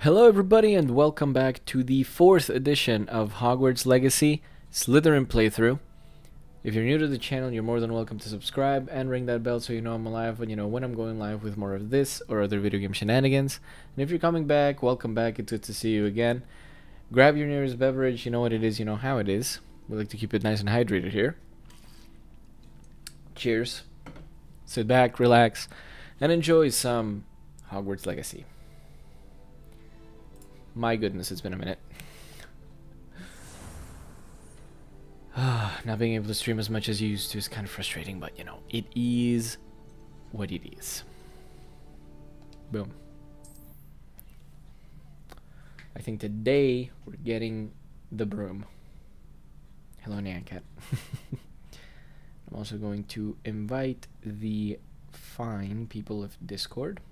Hello everybody and welcome back to the 4th edition of Hogwarts Legacy Slytherin playthrough. If you're new to the channel, you're more than welcome to subscribe and ring that bell so you know I'm alive and you know when I'm going live with more of this or other video game shenanigans. And if you're coming back, welcome back, it's good to see you again. Grab your nearest beverage, you know what it is, you know how it is. We like to keep it nice and hydrated here. Cheers. Sit back, relax, and enjoy some Hogwarts Legacy. My goodness, it's been a minute. Not being able to stream as much as you used to is kind of frustrating, but you know, it is what it is. Boom. I think today we're getting the broom. Hello, Nyancat. I'm also going to invite the fine people of Discord.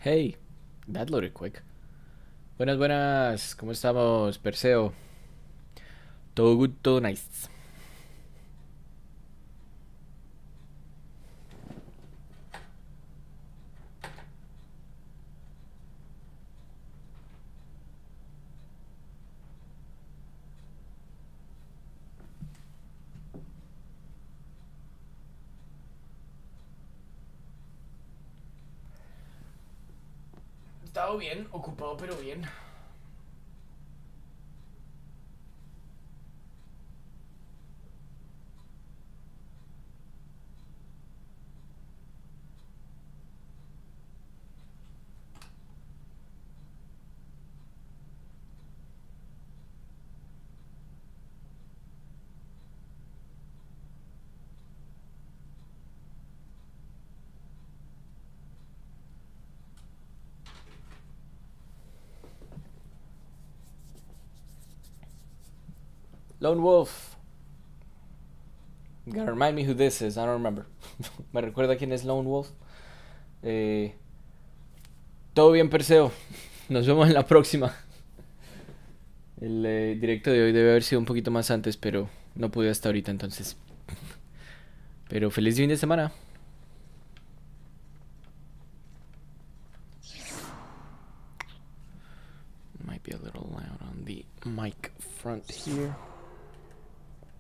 Hey, that loaded quick. Buenas, buenas. ¿Cómo estamos, Perseo? Todo good, todo nice. Estado bien, ocupado pero bien. Lone Wolf. You gotta remind me who this is, I don't remember. ¿Me recuerda quién es Lone Wolf? Todo bien, Perseo. Nos vemos en la próxima. El directo de hoy debe haber sido un poquito más antes, pero no pude hasta ahorita, entonces. Pero feliz fin de semana. Might be a little loud on the mic front here.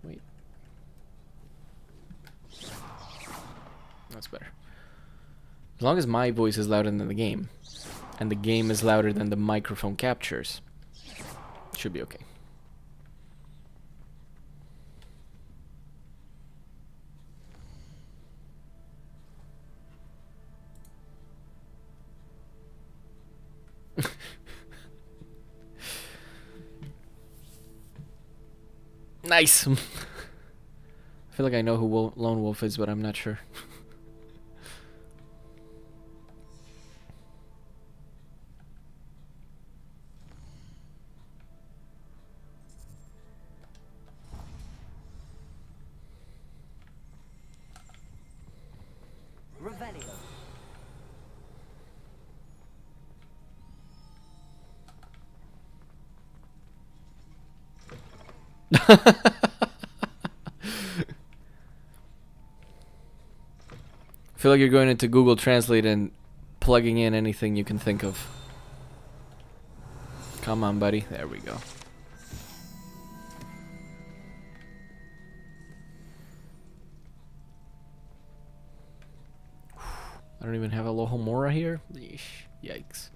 Wait. That's better. As long as my voice is louder than the game, and the game is louder than the microphone captures, it should be okay. Nice! I feel like I know who Lone Wolf is, but I'm not sure. I feel like you're going into Google Translate and plugging in anything you can think of. Come on, buddy. There we go. I don't even have a Lohomora here? Eesh, yikes.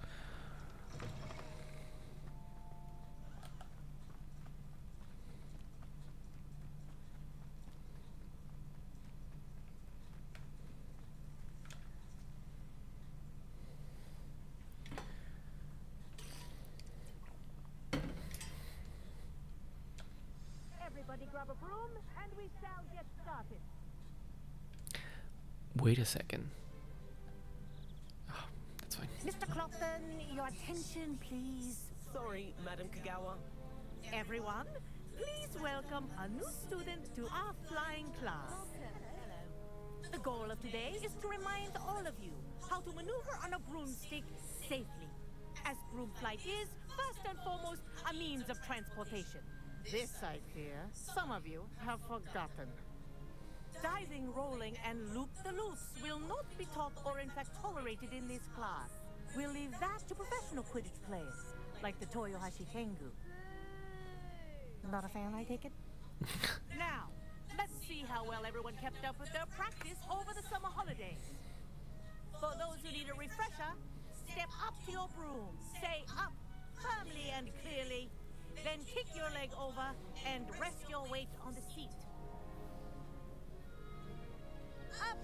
Everybody grab a broom and we shall get started. Wait a second. Oh, that's fine. Mr. Clopton, your attention, please. Sorry, Madam Kagawa. Everyone, please welcome a new student to our flying class. The goal of today is to remind all of you how to maneuver on a broomstick safely, as broom flight is, first and foremost, a means of transportation. This, I fear, some of you have forgotten. Diving, rolling, and loop-the-loops will not be taught or in fact tolerated in this class. We'll leave that to professional Quidditch players, like the Toyohashi Tengu. Not a fan, I take it? Now, let's see how well everyone kept up with their practice over the summer holidays. For those who need a refresher, step up to your broom, say up firmly and clearly, then kick your leg over and rest your weight on the seat. Up!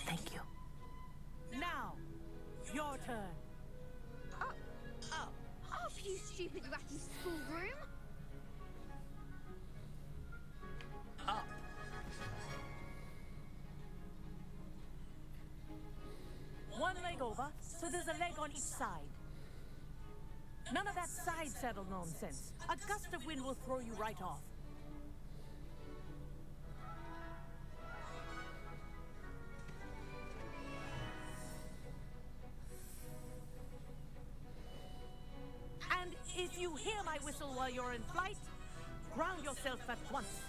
Thank you. Now, your turn. Up, you stupid wacky schoolroom. Up. One leg over, so there's a leg on each side. None of that side saddle nonsense. A gust of wind will throw you right off. And if you hear my whistle while you're in flight, ground yourself at once.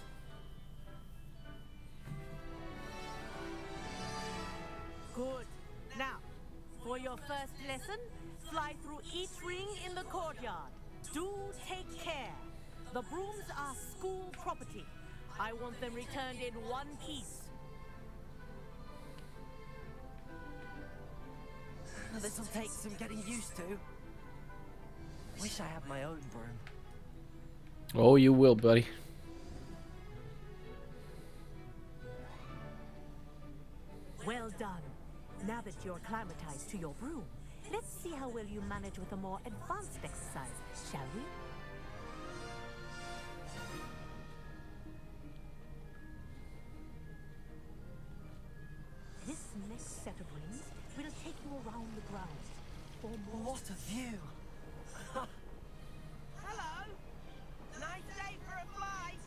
Good. Now, for your first lesson, fly through each ring in the courtyard. Do take care. The brooms are school property. I want them returned in one piece. This'll take some getting used to. Wish I had my own broom. Oh, you will, buddy. Well done. Now that you're acclimatized to your broom, let's see how well you manage with a more advanced exercise, shall we? This next set of rings will take you around the grounds. For more... What a view! Hello! Nice day for a flight!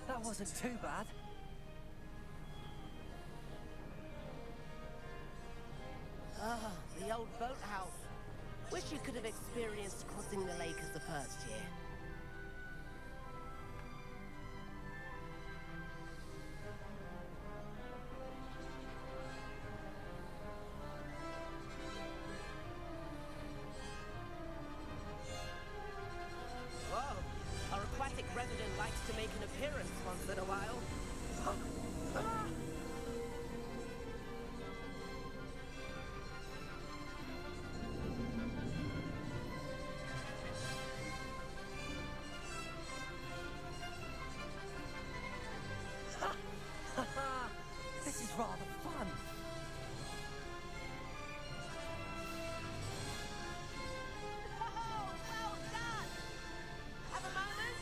That wasn't too bad. Ah, the old boathouse. Wish you could have experienced crossing the lake as the first year. Whoa, our aquatic resident likes to make an appearance once in a while. This is rather fun. Oh, well done! Have a moment?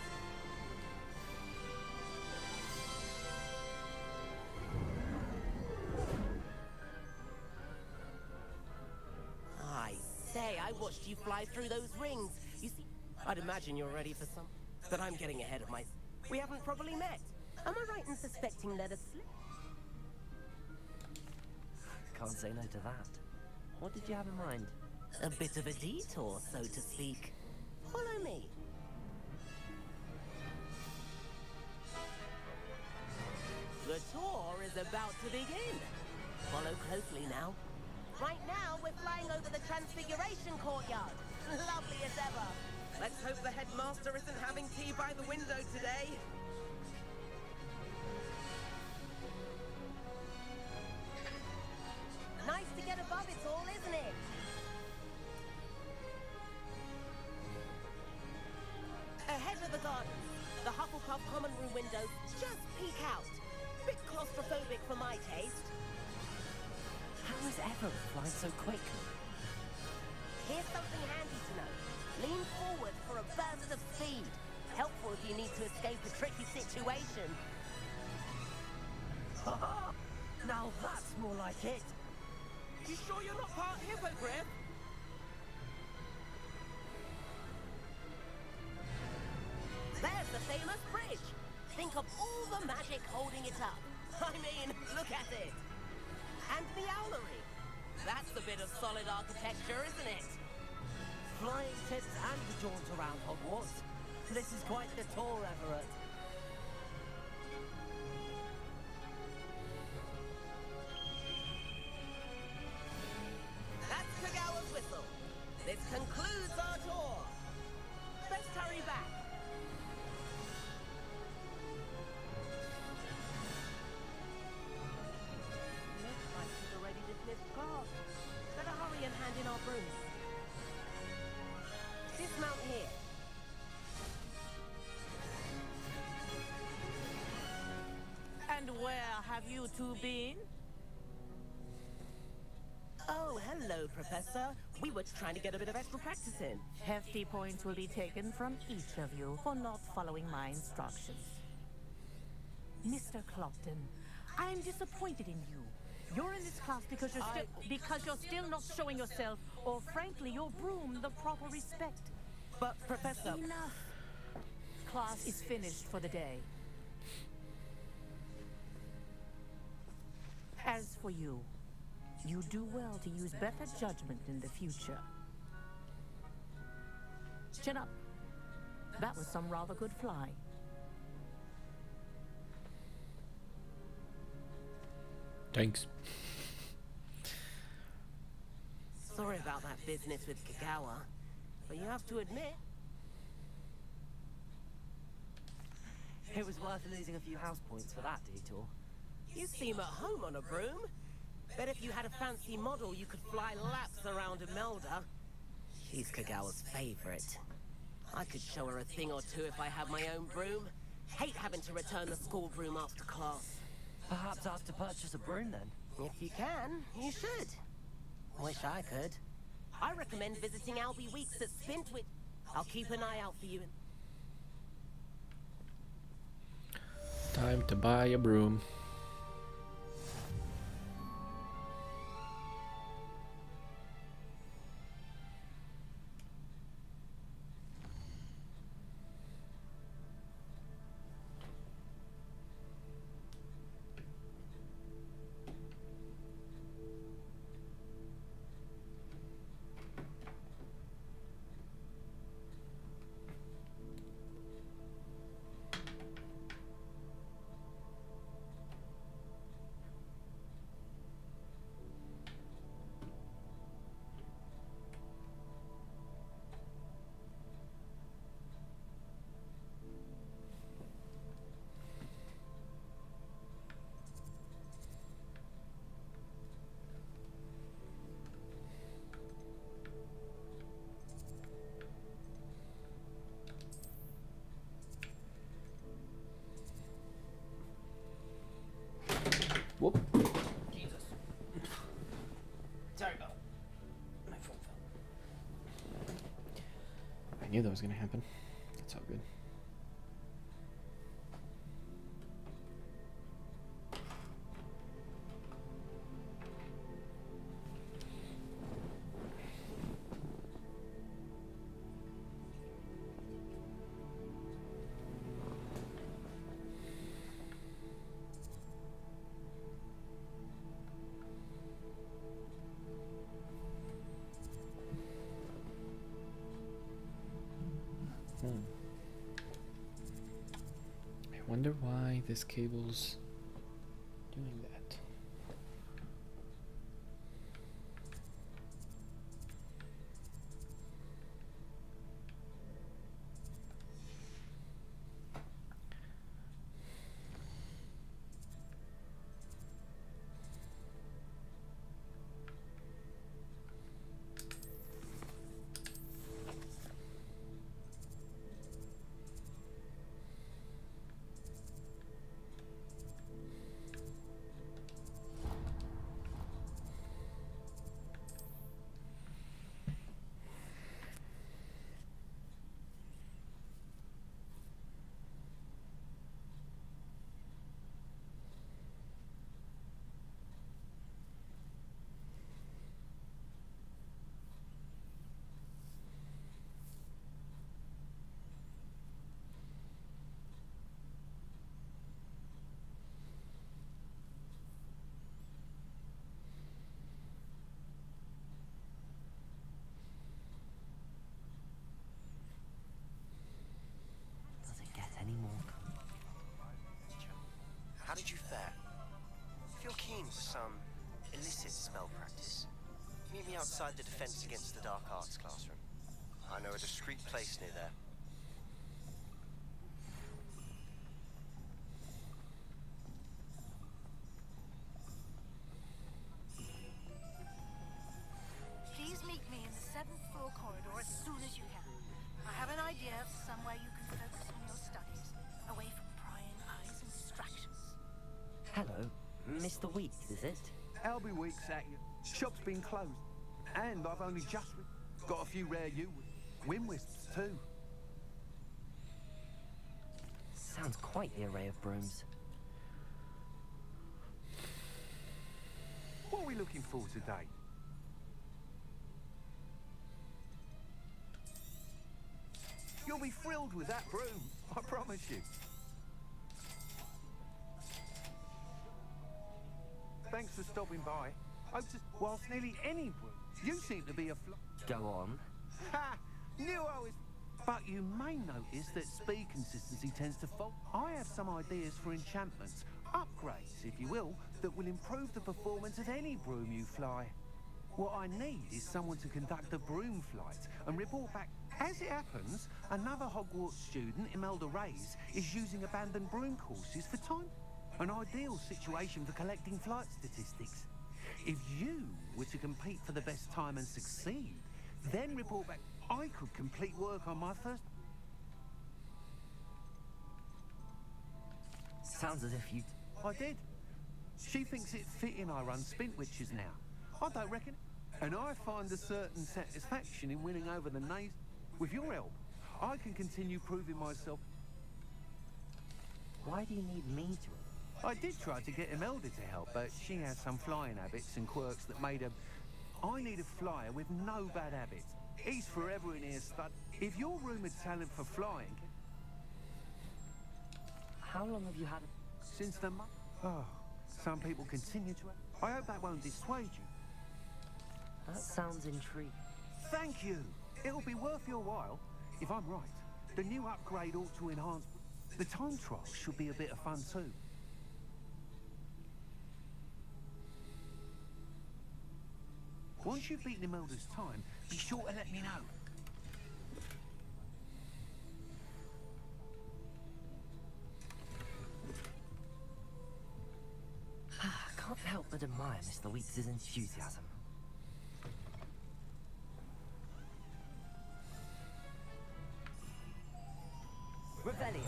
I say, I watched you fly through those rings. You see, I'd imagine you're ready for some... But I'm getting ahead of myself. We haven't properly met. Am I right in suspecting that a slip... Can't say no to that. What did you have in mind? A bit of a detour, so to speak. Follow me. The tour is about to begin. Follow closely now. Right now, we're flying over the Transfiguration Courtyard. Lovely as ever. Let's hope the headmaster isn't having tea by the window today. Nice to get above it all, isn't it? Ahead of the garden, the Hufflepuff common room window. Just peek out. Bit claustrophobic for my taste. How is Everett flying so quickly? Here's something handy to know. Lean forward for a burst of speed. Helpful if you need to escape a tricky situation. Now that's more like it. You sure you're not part hippogriff? There's the famous bridge. Think of all the magic holding it up. I mean, look at it. And the owlery. That's a bit of solid architecture, isn't it? Flying tips and a jaunt around Hogwarts. This is quite the tour, Everett. That's Kagawa's whistle. This concludes our tour. Let's hurry back. Looks like she's already dismissed class. Better hurry and hand in our brooms. Dismount here. And where have you two been? Oh, hello, Professor. We were trying to get a bit of extra practice in. Hefty points will be taken from each of you for not following my instructions. Mr. Clopton, I am disappointed in you. You're in this class because you're still not showing yourself, or frankly, your broom the proper respect. But, Professor... Enough. Class is finished for the day. As for you, you do well to use better judgment in the future. Chin up. That was some rather good flying. Thanks. Sorry about that business with Kagawa, but you have to admit... It was worth losing a few house points for that detour. You seem at home on a broom. Bet if you had a fancy model, you could fly laps around Imelda. She's Kagawa's favorite. I could show her a thing or two if I had my own broom. Hate having to return the school broom after class. Perhaps ask to purchase a broom then. If you can, you should. Wish I could. I recommend visiting Albie Weeks at Spintwit. I'll keep an eye out for you. Time to buy a broom. Whoop. Jesus. Sorry about it. My phone fell. I knew that was gonna happen. That's all good. I wonder why this cable's doing that. did you fare? If you're keen for some illicit spell practice, meet me outside the Defense Against the Dark Arts classroom. I know a discreet place near there. Please meet me in the 7th floor corridor as soon as you can. I have an idea of somewhere you can focus on your studies, away from prying eyes and distractions. Hello, Mr. Weeks, is it? I'll be weeks at you. Shop's been closed. And I've only just got a few rare Win-Wisps too. Sounds quite the array of brooms. What are we looking for today? You'll be thrilled with that broom, I promise you. Thanks for stopping by. Whilst nearly any broom, you seem to be a Go on. Ha! Knew I was... But you may notice that speed consistency tends to fall. I have some ideas for enchantments, upgrades, if you will, that will improve the performance of any broom you fly. What I need is someone to conduct a broom flight and report back. As it happens, another Hogwarts student, Imelda Reyes, is using abandoned broom courses for time. An ideal situation for collecting flight statistics. If you were to compete for the best time and succeed, then report back. I could complete work on my first... Sounds as if you... I did. She thinks it fitting I run Spintwitches now. I don't reckon. And I find a certain satisfaction in winning over the knaves. With your help, I can continue proving myself. Why do you need me to? I did try to get Imelda to help, but she has some flying habits and quirks that made her... I need a flyer with no bad habits. He's forever in here stud. If your rumoured talent for flying... How long have you had it? Since the month... Oh, some people continue to... I hope that won't dissuade you. That sounds intriguing. Thank you. It'll be worth your while. If I'm right, the new upgrade ought to enhance... The time trial should be a bit of fun too. Once you've beaten Imelda's time, be sure to let me know. Can't help but admire Mr. Weeks' enthusiasm. Revelio.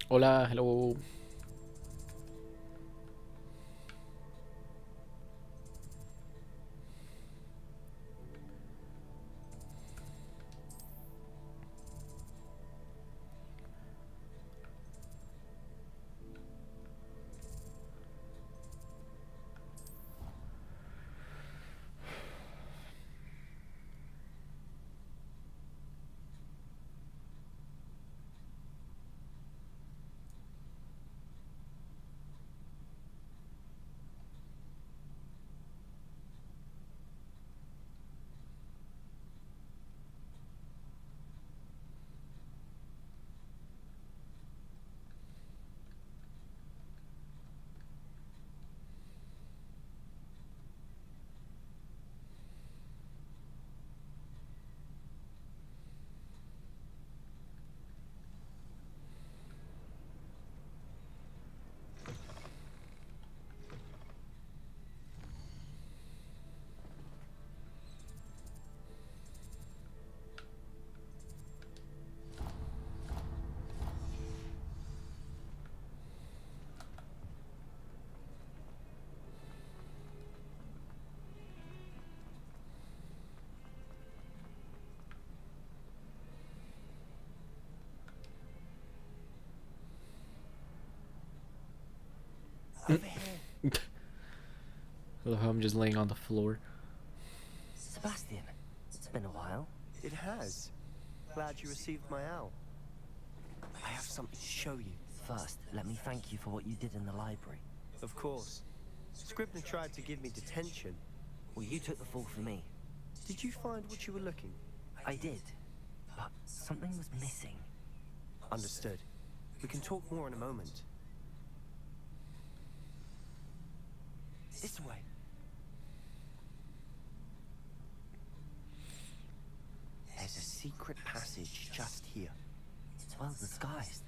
Hola, hello. Over here. I love how I'm just laying on the floor. Sebastian, it's been a while. It has. Glad you received my owl. I have something to show you. First, let me thank you for what you did in the library. Of course. Scribner tried to give me detention. Well, you took the fall for me. Did you find what you were looking? I did, but something was missing. Understood. We can talk more in a moment. This way. There's a secret passage just here. It's well disguised.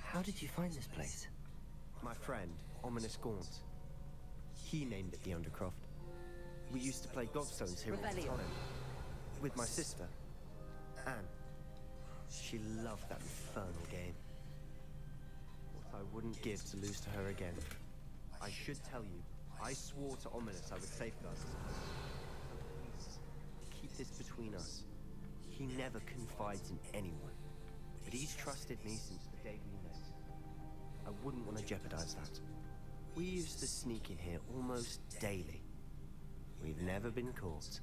How did you find this place? My friend, Ominous Gaunt. He named it the Undercroft. We used to play gobstones here all the Rebellion. time. With my sister, Anne. She loved that infernal game. What I wouldn't give to lose to her again. I should tell you, I swore to Ominous I would safeguard us. So please, keep this between us. He never confides in anyone. But he's trusted me since the day we met. I wouldn't want to jeopardize that. We used to sneak in here almost daily. We've never been caught.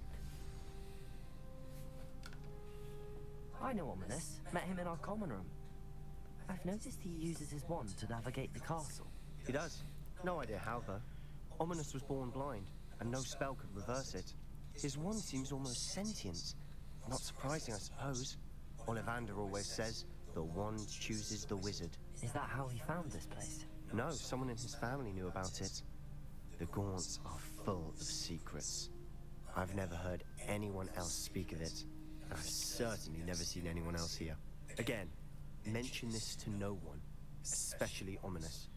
I know Ominous. Met him in our common room. I've noticed he uses his wand to navigate the castle. He does. No idea how, though. Ominous was born blind, and no spell could reverse it. His wand seems almost sentient. Not surprising, I suppose. Ollivander always says, the wand chooses the wizard. Is that how he found this place? No, someone in his family knew about it. The Gaunts are full of secrets. I've never heard anyone else speak of it. I've certainly never seen anyone else here. Again, mention this to no one, especially Ominous.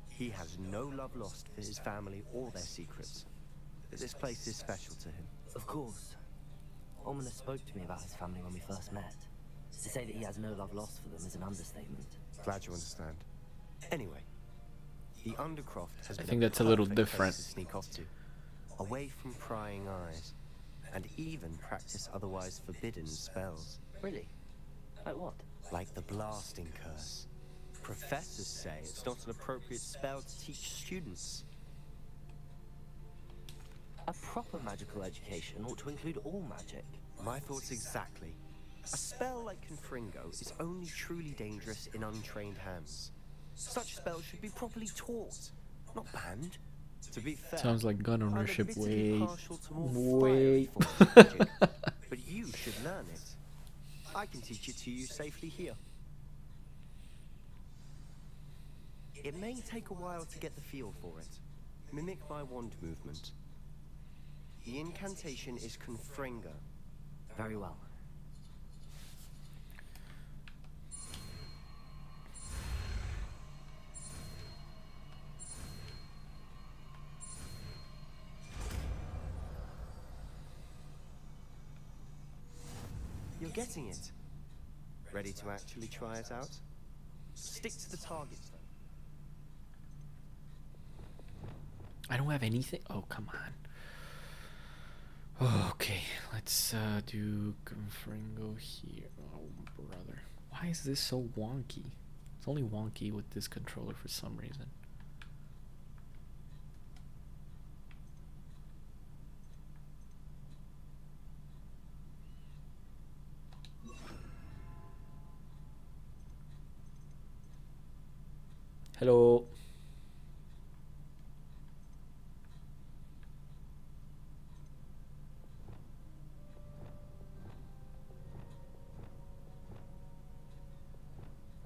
He has no love lost for his family or their secrets. But this place is special to him. Of course. Ominous spoke to me about his family when we first met. To say that he has no love lost for them is an understatement. Glad you understand. Anyway, the Undercroft has I been think that's a little perfect place different. to sneak off to, away from prying eyes, and even practice otherwise forbidden spells, Really? Like what? like the blasting curse. Professors say it's not an appropriate spell to teach students. A proper magical education ought to include all magic. My thoughts exactly. A spell like Confringo is only truly dangerous in untrained hands. Such spells should be properly taught, not banned. To be fair, Sounds like gun I'm ownership admittedly way, partial to more way. fiery forms of magic, but you should learn it. I can teach it to you safely here. It may take a while to get the feel for it. Mimic my wand movement. The incantation is Confringo. Very well. You're getting it. Ready to actually try it out? Stick to the targets, though. I don't have anything. Oh, come on. Okay, let's do Confringo here. Oh, brother. Why is this so wonky? It's only wonky with this controller for some reason. Hello.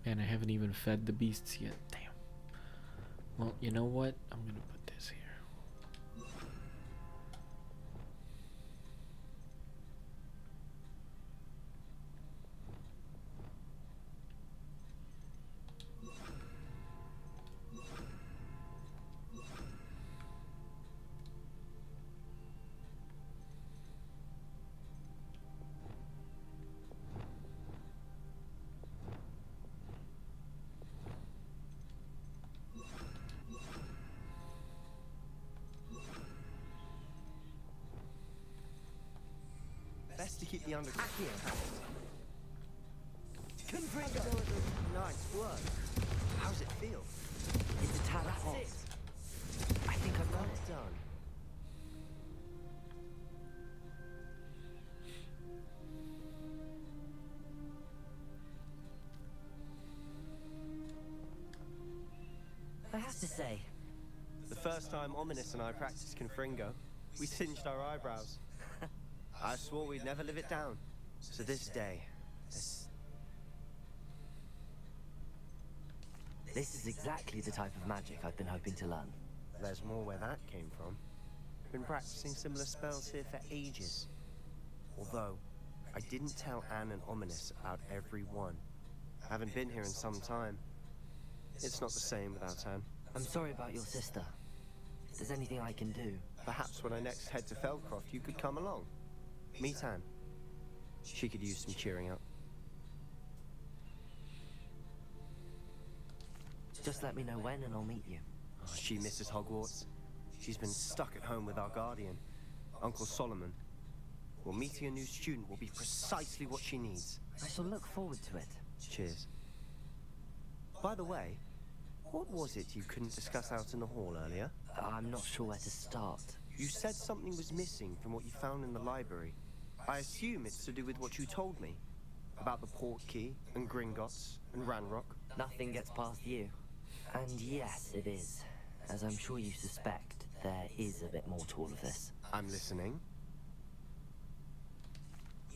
And I haven't even fed the beasts yet. Damn. Well, you know what? I'm gonna put this here. keep the underground. Confringo! Nice work. How's it feel? It's a tad hot. I think I've got it. Done. I have to say, The first time Ominous and I practiced Confringo, we singed our eyebrows. I swore we'd never live it down. So this day, this is exactly the type of magic I've been hoping to learn. there's more where that came from. Been practicing similar spells here for ages. Although, I didn't tell Anne and Ominous about every one. Haven't been here in some time. It's not the same without Anne. I'm sorry about your sister. If there's anything I can do... Perhaps when I next head to Feldcroft, you could come along. Meet Anne. She could use some cheering up. Just let me know when and I'll meet you. Oh, she misses Hogwarts. She's been stuck at home with our guardian, Uncle Solomon. Well, meeting a new student will be precisely what she needs. I shall look forward to it. Cheers. By the way, what was it you couldn't discuss out in the hall earlier? I'm not sure where to start. You said something was missing from what you found in the library. I assume it's to do with what you told me. About the port key, and Gringotts, and Ranrock. Nothing gets past you. And yes, it is. As I'm sure you suspect, there is a bit more to all of this. I'm listening.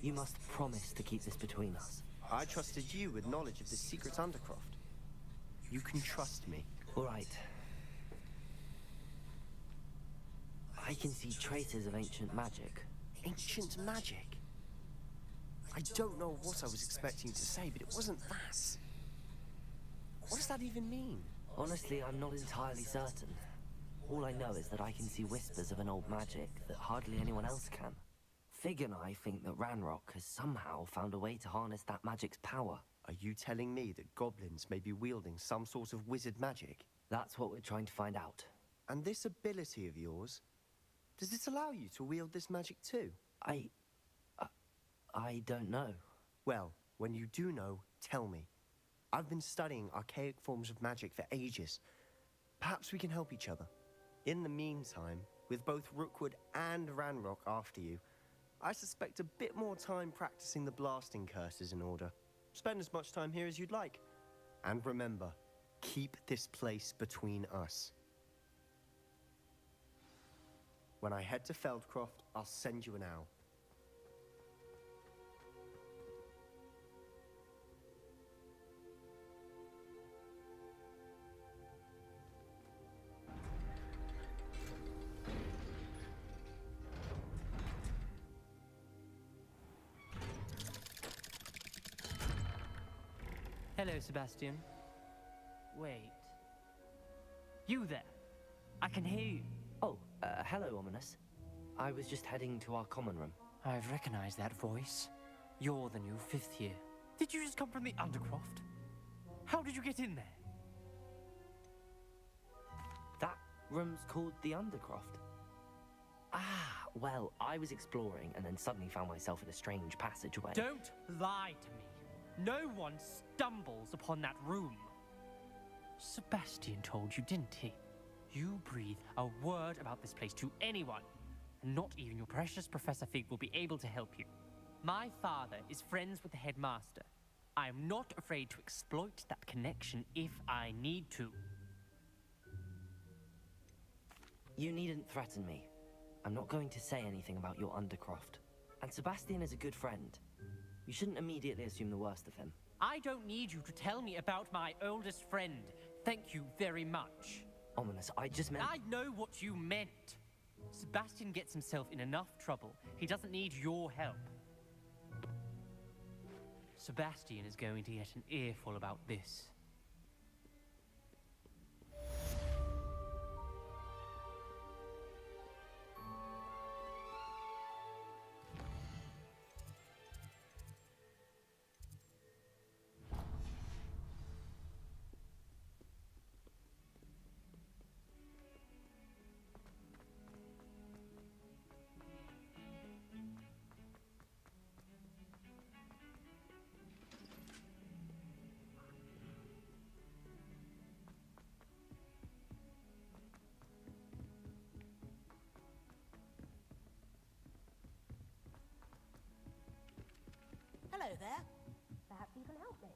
You must promise to keep this between us. I trusted you with knowledge of this secret Undercroft. You can trust me. All right. I can see traces of ancient magic. Ancient magic? I don't know what I was expecting to say, but it wasn't that. What does that even mean? Honestly, I'm not entirely certain. All I know is that I can see whispers of an old magic that hardly anyone else can. Fig and I think that Ranrock has somehow found a way to harness that magic's power. Are you telling me that goblins may be wielding some sort of wizard magic? That's what we're trying to find out. And this ability of yours, does it allow you to wield this magic too? I don't know. Well, when you do know, tell me. I've been studying archaic forms of magic for ages. Perhaps we can help each other. In the meantime, with both Rookwood and Ranrock after you, I suspect a bit more time practicing the blasting curse is in order. Spend as much time here as you'd like. And remember, keep this place between us. When I head to Feldcroft, I'll send you an owl. Hello, Sebastian. Wait. You there? I can hear you. Oh, hello, Ominous. I was just heading to our common room. I've recognized that voice. You're the new 5th year. Did you just come from the Undercroft? How did you get in there? That room's called the Undercroft. Ah, well, I was exploring and then suddenly found myself in a strange passageway. Don't lie to me. No one stumbles upon that room. Sebastian told you, didn't he? You breathe a word about this place to anyone, and not even your precious Professor Fig will be able to help you. My father is friends with the headmaster. I am not afraid to exploit that connection if I need to. You needn't threaten me. I'm not going to say anything about your Undercroft. And Sebastian is a good friend. You shouldn't immediately assume the worst of him. I don't need you to tell me about my oldest friend. Thank you very much. Ominous, I just meant... I know what you meant. Sebastian gets himself in enough trouble. He doesn't need your help. Sebastian is going to get an earful about this. there. Perhaps you can help me.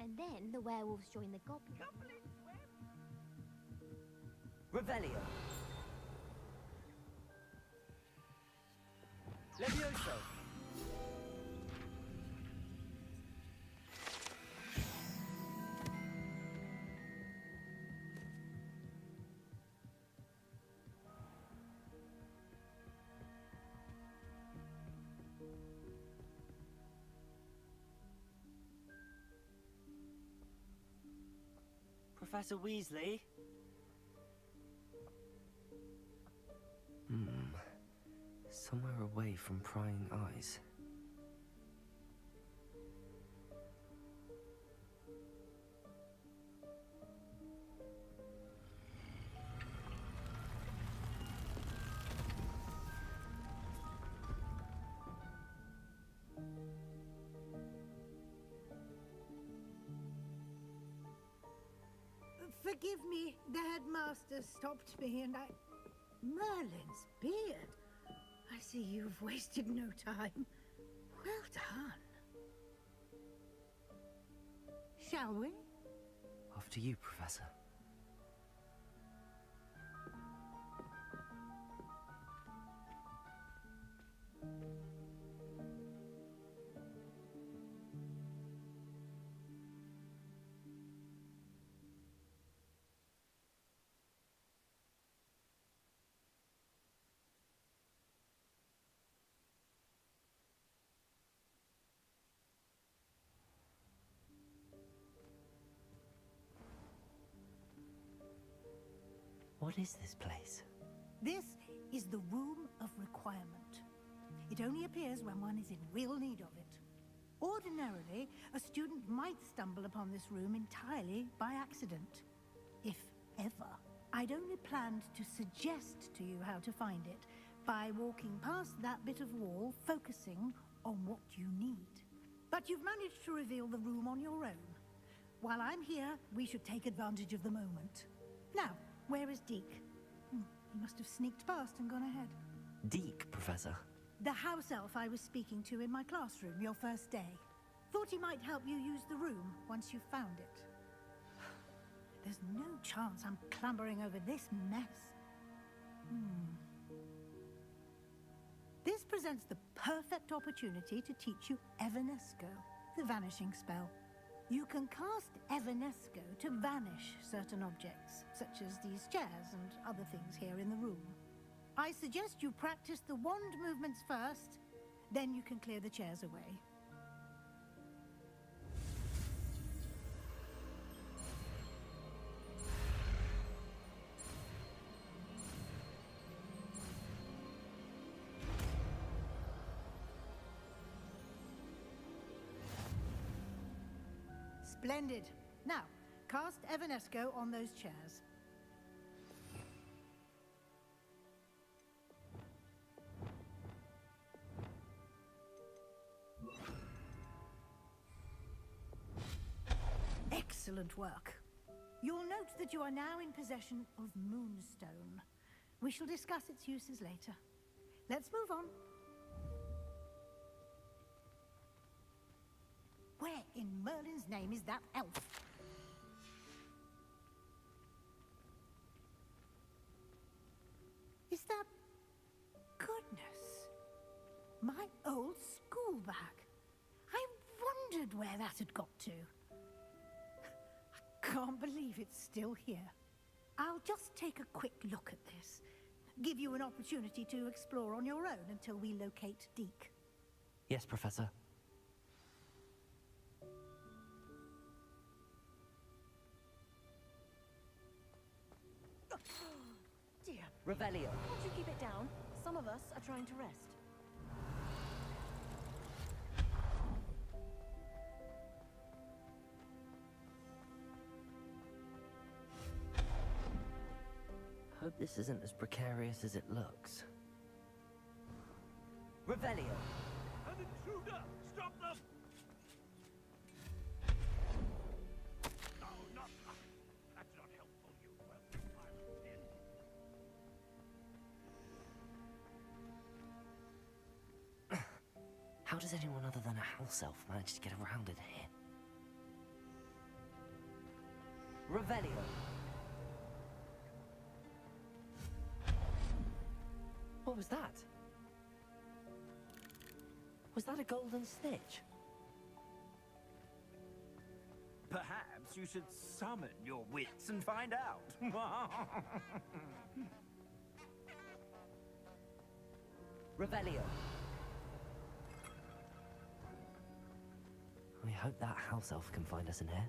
And then the werewolves join the goblins. Revelio. Levioso. Professor Weasley? Somewhere away from prying eyes. Forgive me, the headmaster stopped me and Merlin's beard. I see you've wasted no time. Well done. Shall we? After you, Professor. What is this place? This is the Room of Requirement. It only appears when one is in real need of it. Ordinarily, a student might stumble upon this room entirely by accident. If ever. I'd only planned to suggest to you how to find it by walking past that bit of wall, focusing on what you need. But you've managed to reveal the room on your own. While I'm here, we should take advantage of the moment. Now, where is Deke? He must have sneaked past and gone ahead. Deke, Professor. The house elf I was speaking to in my classroom your first day. Thought he might help you use the room once you found it. There's no chance I'm clambering over this mess. This presents the perfect opportunity to teach you Evanesco, the vanishing spell. You can cast Evanesco to vanish certain objects, such as these chairs and other things here in the room. I suggest you practice the wand movements first, then you can clear the chairs away. Splendid. Now, cast Evanesco on those chairs. Excellent work. You'll note that you are now in possession of Moonstone. We shall discuss its uses later. Let's move on. Where in Merlin's name is that elf? Is that... Goodness. My old school bag. I wondered where that had got to. I can't believe it's still here. I'll just take a quick look at this. Give you an opportunity to explore on your own until we locate Deke. Yes, Professor. Dear. Revelio. Won't you keep it down? Some of us are trying to rest. Hope this isn't as precarious as it looks. Revelio. An intruder! Stop them! No, not that. That's not helpful, you welcome pilot in. How does anyone other than a house elf manage to get around in here? Revelio. What was that? Was that a golden snitch? Perhaps you should summon your wits and find out. Revelio. We hope that house elf can find us in here.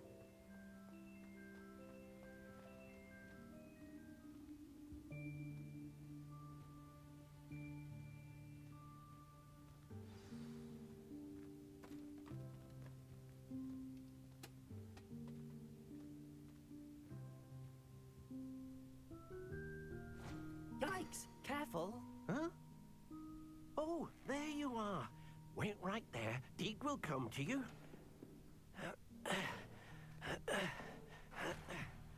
Yikes! Careful! Huh? Oh, there you are. Wait right there. Deke will come to you.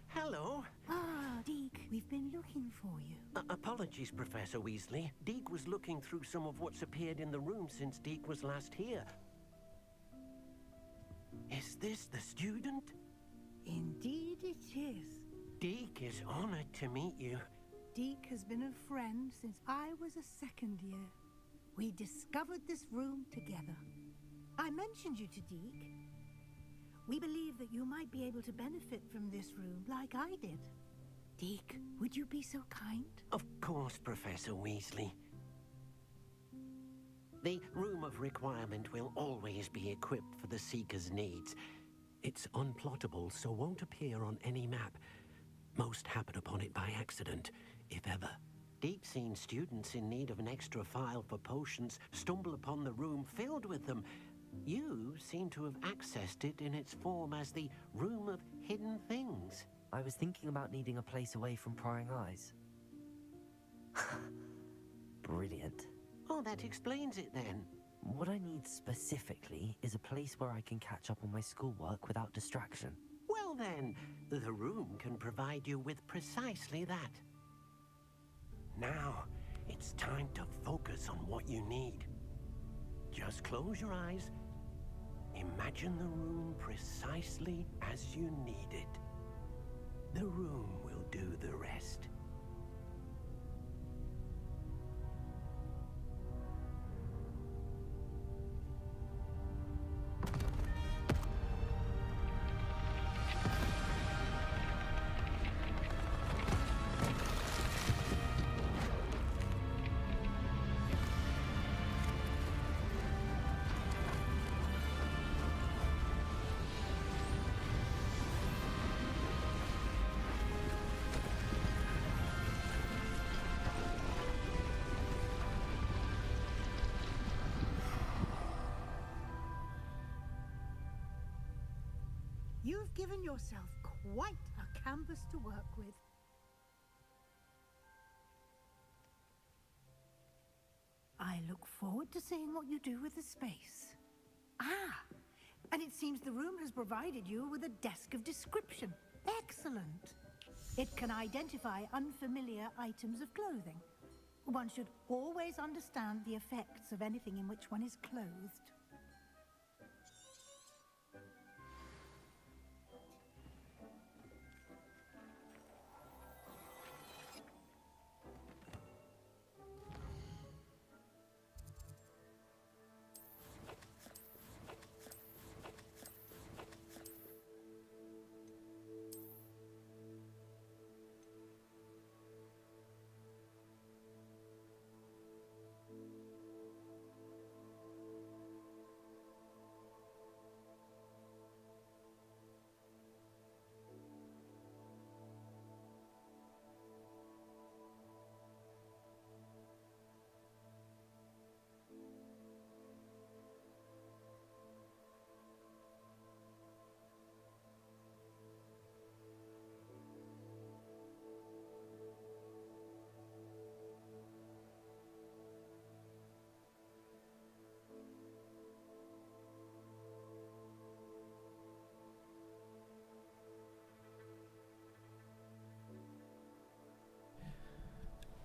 Hello. Ah, Deke, we've been looking for you. Apologies, Professor Weasley. Deke was looking through some of what's appeared in the room since Deke was last here. Is this the student? Indeed it is. Deke is honored to meet you. Deke has been a friend since I was a second year. We discovered this room together. I mentioned you to Deke. We believe that you might be able to benefit from this room like I did. Deke, would you be so kind? Of course, Professor Weasley. The Room of Requirement will always be equipped for the Seeker's needs. It's unplottable, so won't appear on any map. Most happen upon it by accident, if ever. Deep-seen students in need of an extra file for potions stumble upon the room filled with them. You seem to have accessed it in its form as the Room of Hidden Things. I was thinking about needing a place away from prying eyes. Brilliant. Oh, that explains it then. What I need specifically is a place where I can catch up on my schoolwork without distraction. Well then, the room can provide you with precisely that. Now, it's time to focus on what you need. Just close your eyes. Imagine the room precisely as you need it. The room will do the rest. You've given yourself quite a canvas to work with. I look forward to seeing what you do with the space. Ah, and it seems the room has provided you with a desk of description. Excellent. It can identify unfamiliar items of clothing. One should always understand the effects of anything in which one is clothed.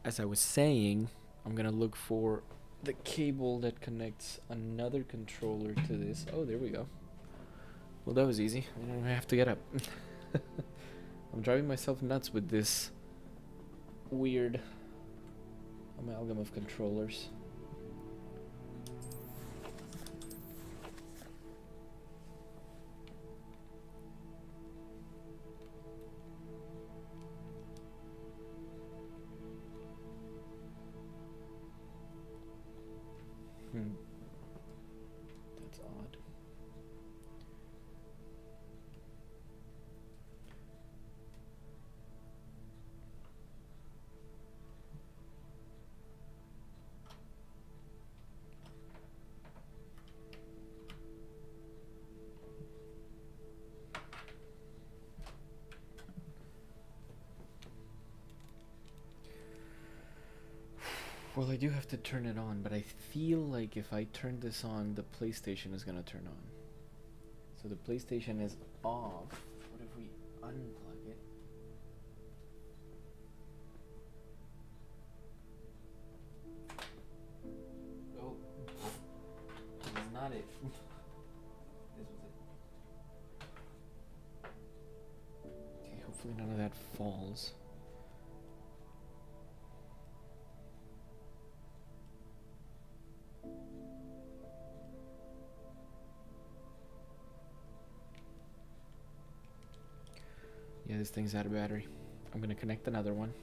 As I was saying, I'm gonna look for the cable that connects another controller to this. Oh, there we go. Well, that was easy. I don't have to get up. I'm driving myself nuts with this weird amalgam of controllers. That's odd. Well, I do have to turn it on, but I feel like if I turn this on, the PlayStation is gonna turn on. So the PlayStation is off. What if we unplug it? Oh, that's not it. This was it. Okay, hopefully none of that falls. Yeah, this thing's out of battery. I'm gonna connect another one.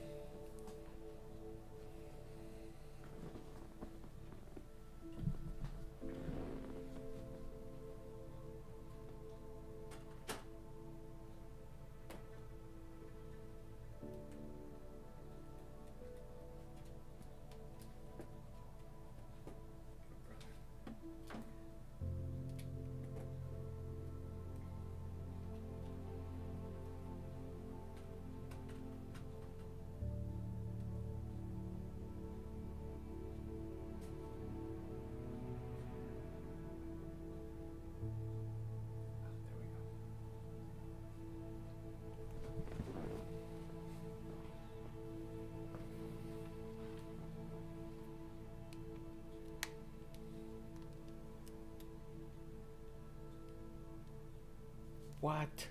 What?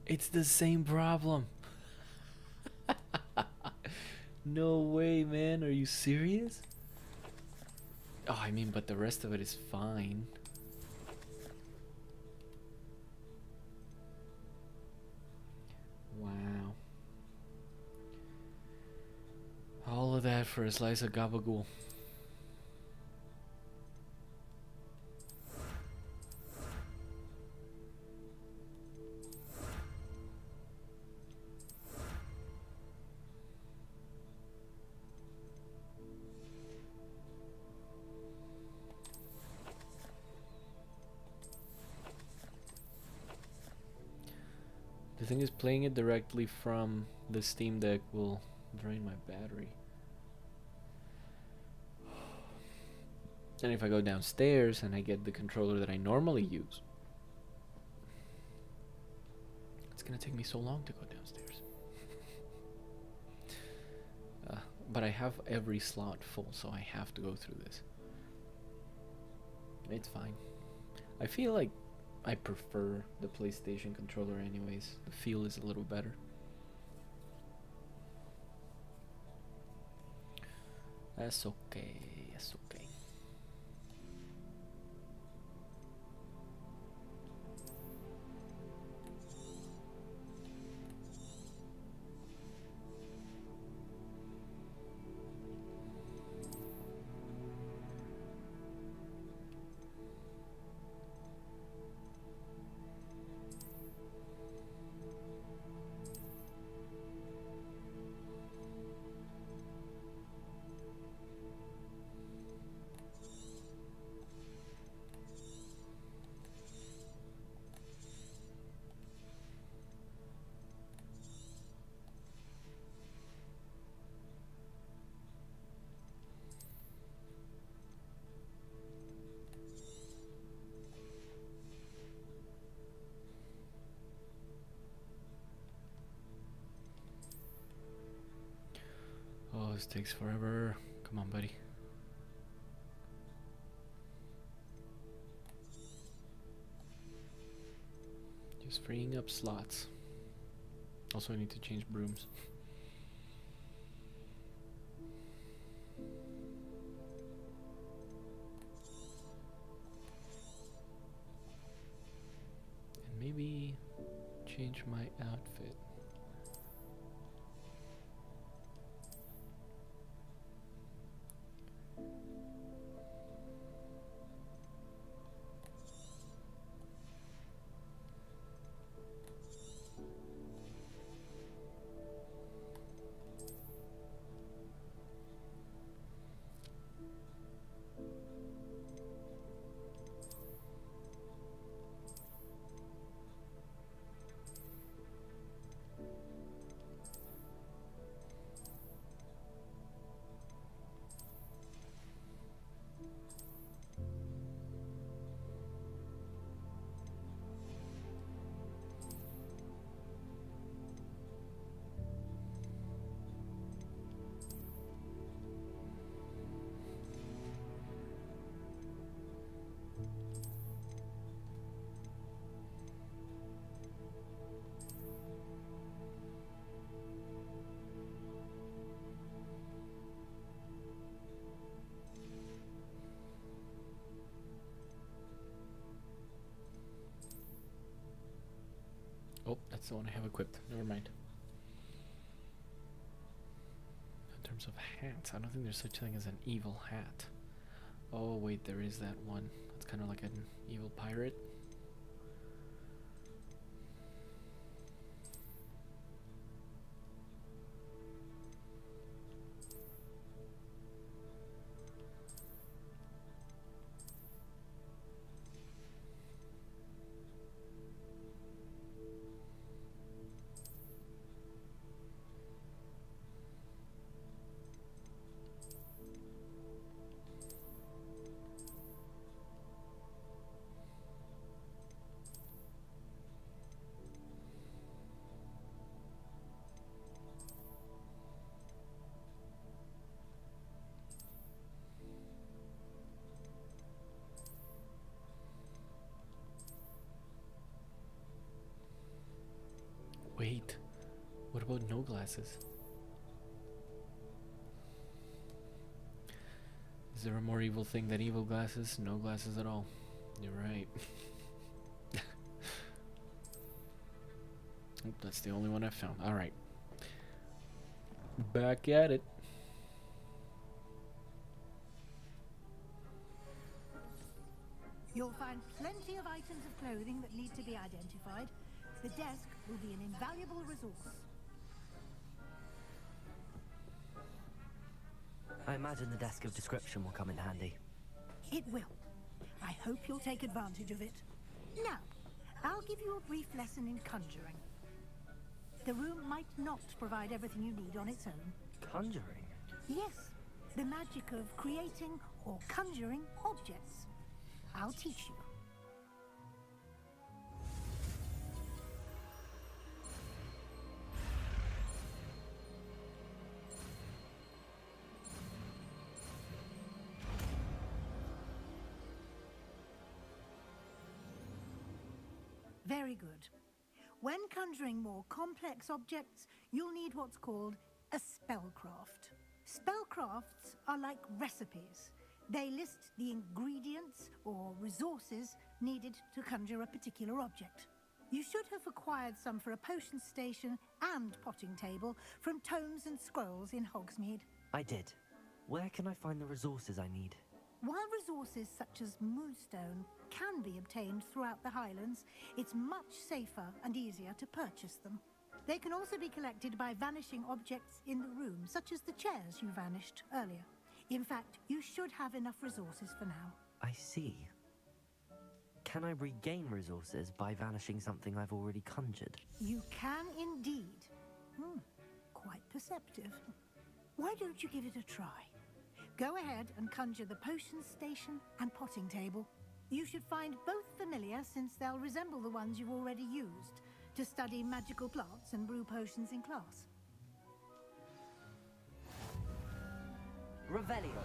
It's the same problem. No way, man. Are you serious? Oh, I mean, but the rest of it is fine. Wow. All of that for a slice of gabagool. The thing is, playing it directly from the Steam Deck will drain my battery. And if I go downstairs and I get the controller that I normally use, it's gonna take me so long to go downstairs. But I have every slot full, so I have to go through this. It's fine. I feel like I prefer the PlayStation controller anyways. The feel is a little better. That's okay. That's okay. Oh, this takes forever. Come on, buddy. Just freeing up slots. Also, I need to change brooms. And maybe change my outfit. Oh, that's the one I have equipped. Never mind. In terms of hats, I don't think there's such a thing as an evil hat. Oh, wait, there is that one. It's kind of like an evil pirate. Wait, what about no glasses? Is there a more evil thing than evil glasses? No glasses at all. You're right. Oh, that's the only one I've found. Alright. Back at it. You'll find plenty of items of clothing that need to be identified. The desk will be an invaluable resource. I imagine the desk of description will come in handy. It will. I hope you'll take advantage of it. Now, I'll give you a brief lesson in conjuring. The room might not provide everything you need on its own. Conjuring? Yes, the magic of creating or conjuring objects. I'll teach you. Very good. When conjuring more complex objects, you'll need what's called a spellcraft. Spellcrafts are like recipes. They list the ingredients or resources needed to conjure a particular object. You should have acquired some for a potion station and potting table from tomes and scrolls in Hogsmeade. I did. Where can I find the resources I need? While resources such as moonstone can be obtained throughout the Highlands, it's much safer and easier to purchase them. They can also be collected by vanishing objects in the room, such as the chairs you vanished earlier. In fact, you should have enough resources for now. I see. Can I regain resources by vanishing something I've already conjured? You can indeed. Quite perceptive. Why don't you give it a try? Go ahead and conjure the potion station and potting table. You should find both familiar, since they'll resemble the ones you've already used to study magical plants and brew potions in class. Revelio.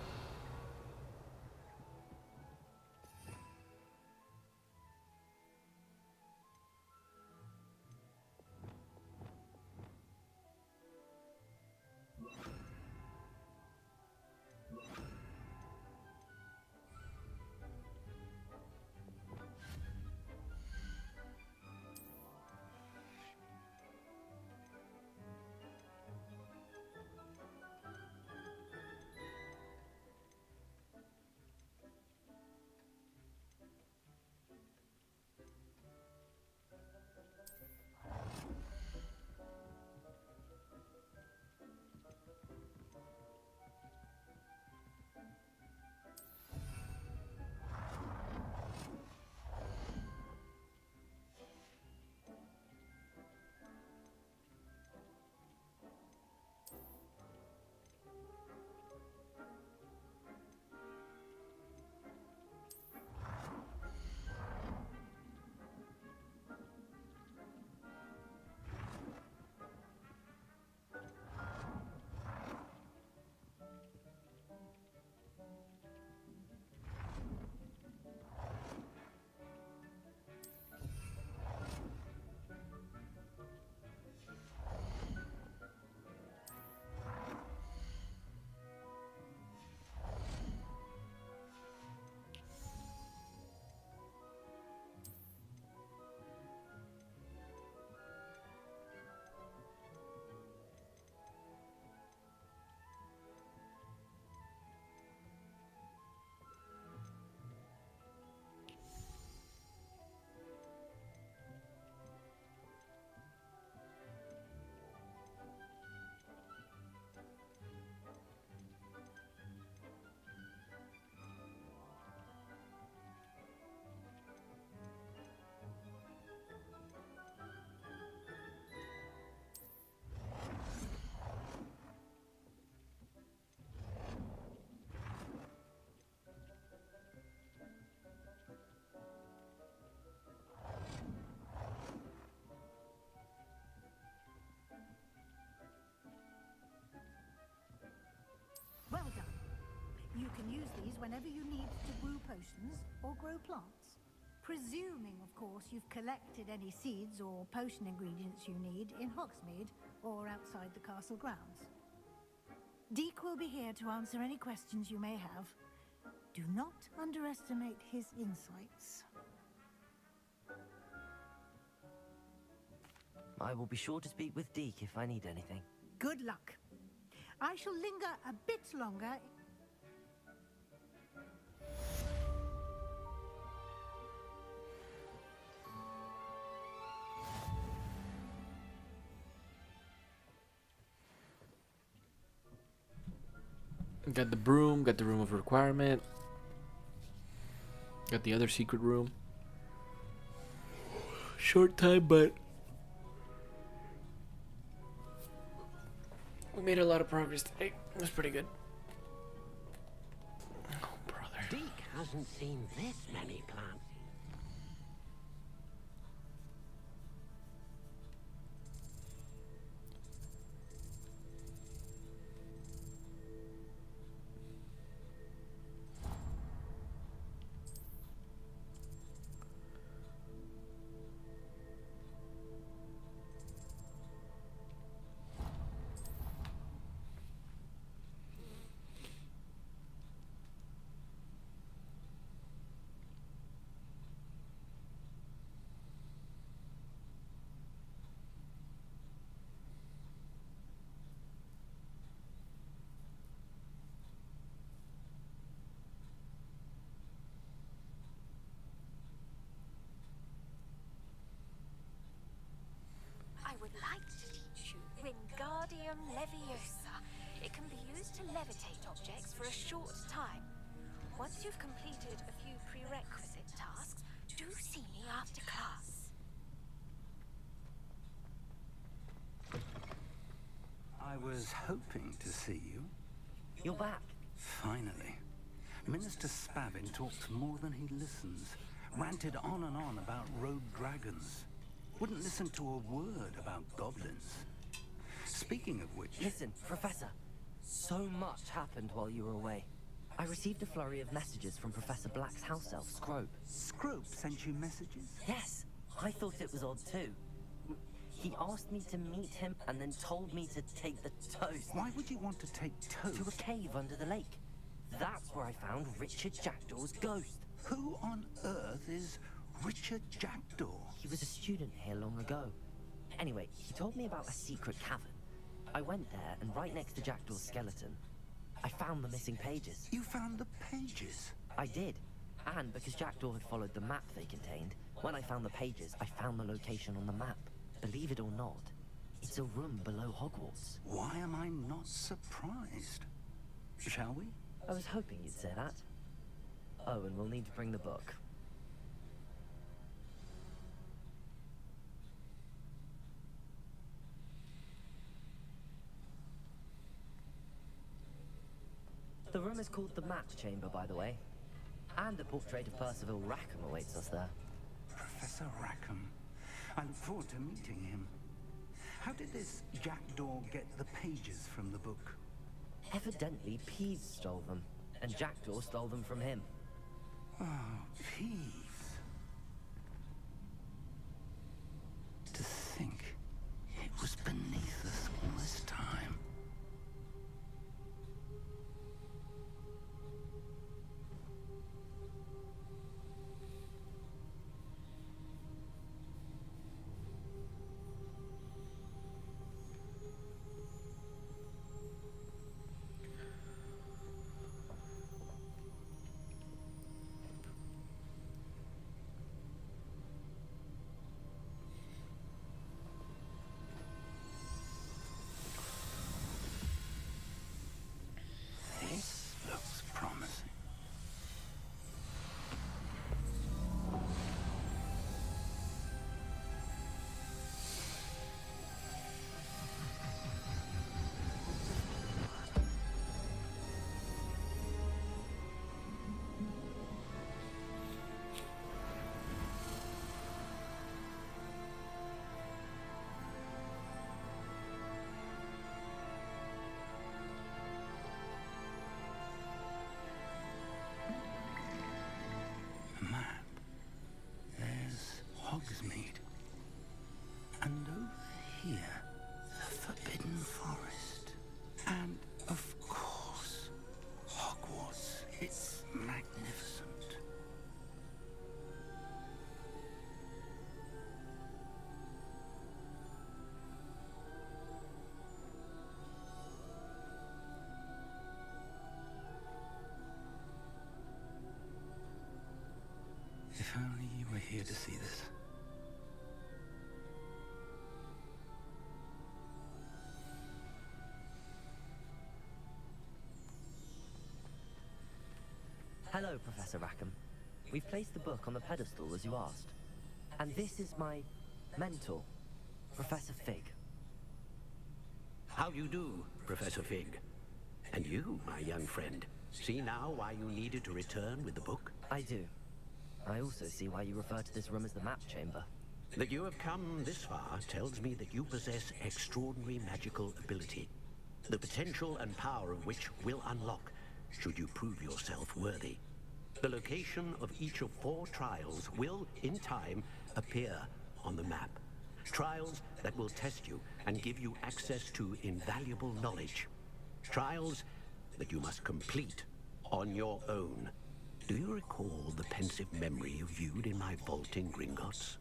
Well done. You can use these whenever you need to brew potions or grow plants. Presuming, of course, you've collected any seeds or potion ingredients you need in Hogsmeade or outside the castle grounds. Deke will be here to answer any questions you may have. Do not underestimate his insights. I will be sure to speak with Deke if I need anything. Good luck. I shall linger a bit longer. Got the broom, got the room of requirement, got the other secret room. Short time, but we made a lot of progress today. It was pretty good. Oh, brother. Deke hasn't seen this many plants. I would like to teach you Wingardium Leviosa. It can be used to levitate objects for a short time. Once you've completed a few prerequisite tasks, do see me after class. I was hoping to see you. You're back. Finally. Minister Spavin talks more than he listens. Ranted on and on about rogue dragons. Wouldn't listen to a word about goblins. Speaking of which... Listen, Professor. So much happened while you were away. I received a flurry of messages from Professor Black's house elf, Scrope. Scrope sent you messages? Yes, I thought it was odd too. He asked me to meet him and then told me to take the toast. Why would you want to take toast? To a cave under the lake. That's where I found Richard Jackdaw's ghost. Who on earth is Richard Jackdaw? He was a student here long ago. Anyway, he told me about a secret cavern. I went there, and right next to Jackdaw's skeleton, I found the missing pages. You found the pages? I did. And because Jackdaw had followed the map they contained, when I found the pages, I found the location on the map. Believe it or not, it's a room below Hogwarts. Why am I not surprised? Shall we? I was hoping you'd say that. Oh, and we'll need to bring the book. The room is called the Map Chamber, by the way. And a portrait of Percival Rackham awaits us there. Professor Rackham. I look forward to meeting him. How did this Jackdaw get the pages from the book? Evidently, Peeves stole them, and Jackdaw stole them from him. Oh, Peeves. To think it was beneath us all this time. This looks promising. Map. There's Hogsmeade. And over here, the Forbidden Forest. And, of course, Hogwarts. It's magnificent. If only you were here to see this. Hello, Professor Rackham. We've placed the book on the pedestal as you asked. And this is my mentor, Professor Fig. How you do, Professor Fig? And you, my young friend, see now why you needed to return with the book? I do. I also see why you refer to this room as the Map Chamber. That you have come this far tells me that you possess extraordinary magical ability, the potential and power of which will unlock should you prove yourself worthy. The location of each of 4 trials will, in time, appear on the map. Trials that will test you and give you access to invaluable knowledge. Trials that you must complete on your own. Do you recall the pensive memory you viewed in my vault in Gringotts?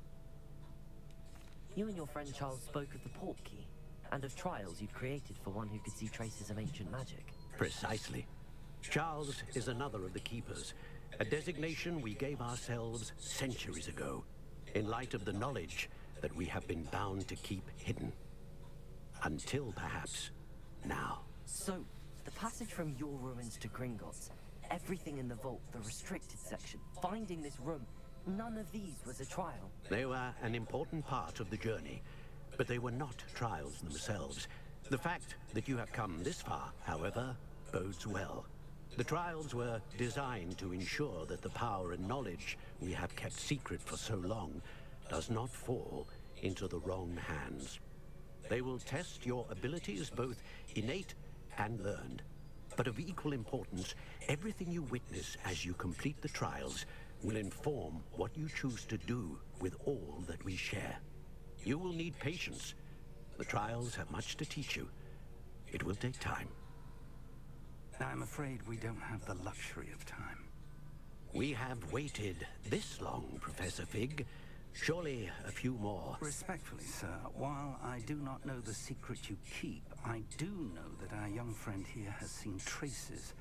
You and your friend Charles spoke of the port key, and of trials you'd created for one who could see traces of ancient magic. Precisely. Charles is another of the keepers, a designation we gave ourselves centuries ago, in light of the knowledge that we have been bound to keep hidden. Until perhaps now. So, the passage from your ruins to Gringotts, everything in the vault, the restricted section, finding this room, none of these was a trial. They were an important part of the journey, but they were not trials themselves. The fact that you have come this far, however, bodes well. The trials were designed to ensure that the power and knowledge we have kept secret for so long does not fall into the wrong hands. They will test your abilities, both innate and learned. But of equal importance, everything you witness as you complete the trials will inform what you choose to do with all that we share. You will need patience. The trials have much to teach you. It will take time. I'm afraid we don't have the luxury of time. We have waited this long, Professor Fig. Surely a few more. Respectfully, sir, while I do not know the secret you keep, I do know that our young friend here has seen traces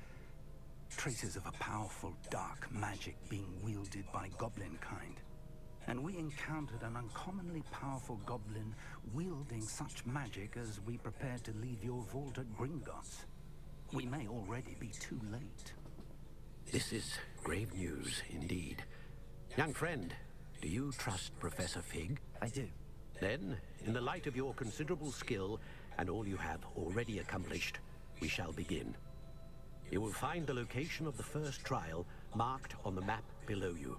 of a powerful dark magic being wielded by goblin kind. And we encountered an uncommonly powerful goblin wielding such magic as we prepared to leave your vault at Gringotts. We may already be too late. This is grave news indeed. Young friend, do you trust Professor Fig? I do. Then, in the light of your considerable skill and all you have already accomplished, we shall begin. You will find the location of the first trial marked on the map below you.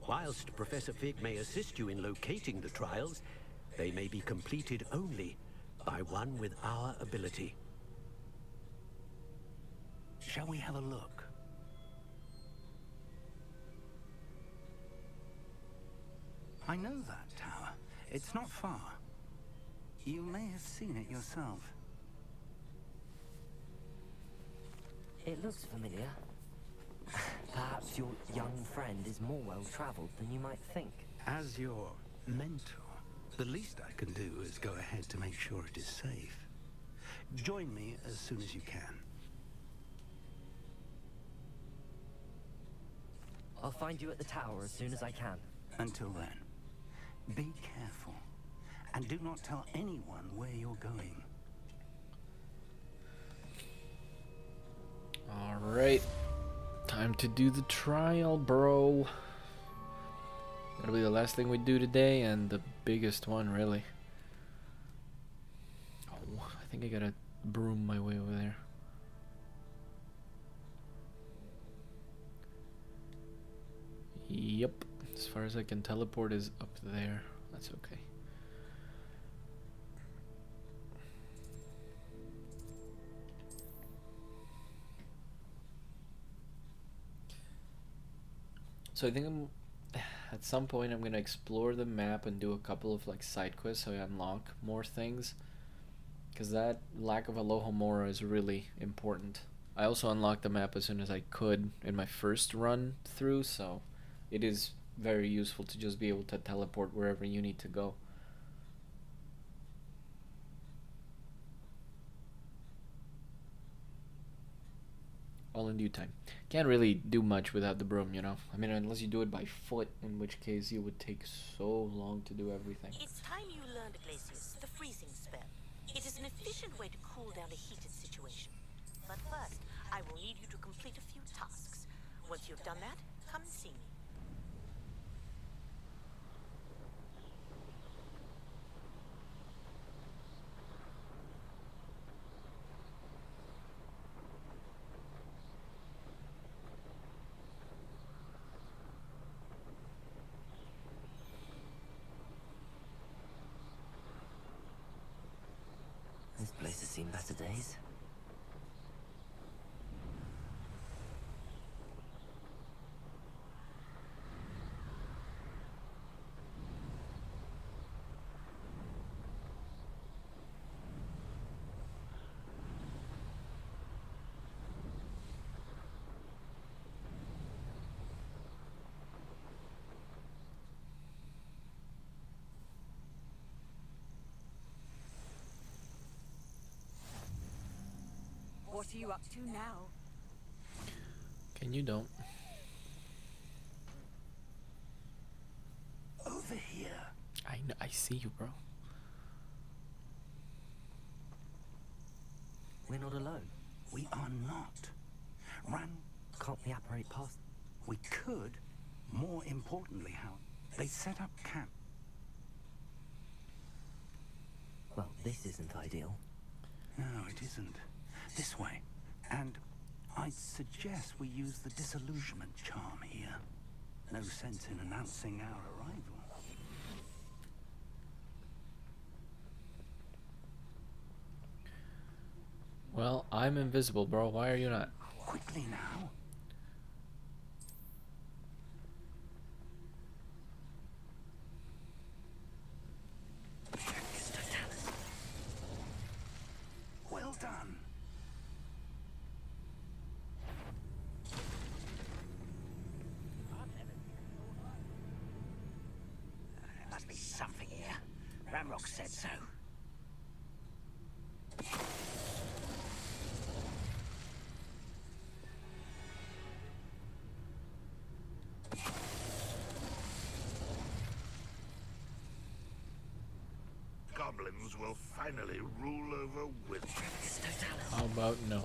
Whilst Professor Fig may assist you in locating the trials, they may be completed only by one with our ability. Shall we have a look? I know that tower. It's not far. You may have seen it yourself. It looks familiar. Perhaps your young friend is more well-traveled than you might think. As your mentor, the least I can do is go ahead to make sure it is safe. Join me as soon as you can. I'll find you at the tower as soon as I can. Until then, be careful. And do not tell anyone where you're going. Alright. Time to do the trial, bro. That'll be the last thing we do today, and the biggest one, really. Oh, I think I gotta broom my way over there. Yep. As far as I can teleport is up there. That's okay. So I think at some point I'm gonna explore the map and do a couple of like side quests so I unlock more things, because that lack of Alohomora is really important. I also unlocked the map as soon as I could in my first run through, so it is very useful to just be able to teleport wherever you need to go. All in due time. Can't really do much without the broom, you know? I mean, unless you do it by foot, in which case it would take so long to do everything. It's time you learned, Glacius, the freezing spell. It is an efficient way to cool down a heated situation. But first, I will need you to complete a few tasks. Once you've done that, come and see me. This place has seen better days. What are you up to now? Can you don't? Over here. I see you, bro. We're not alone. We are not. Can't we apparate past? We could. More importantly, how they set up camp. Well, this isn't ideal. No, it isn't. This way. And I'd suggest we use the disillusionment charm here. No sense in announcing our arrival. Well, I'm invisible, bro. Why are you not? Quickly now. Well done. There must be something here. Ramrock said so. Goblins will finally rule over wizards. How about no?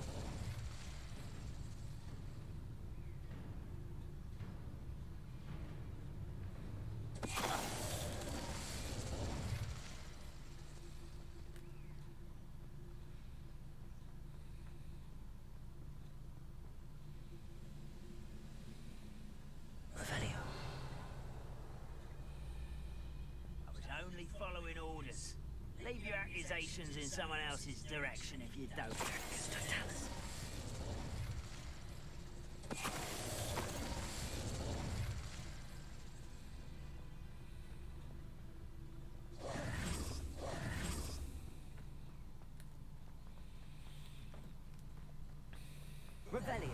Only following orders. Leave your accusations in someone else's direction if you don't. Revelio.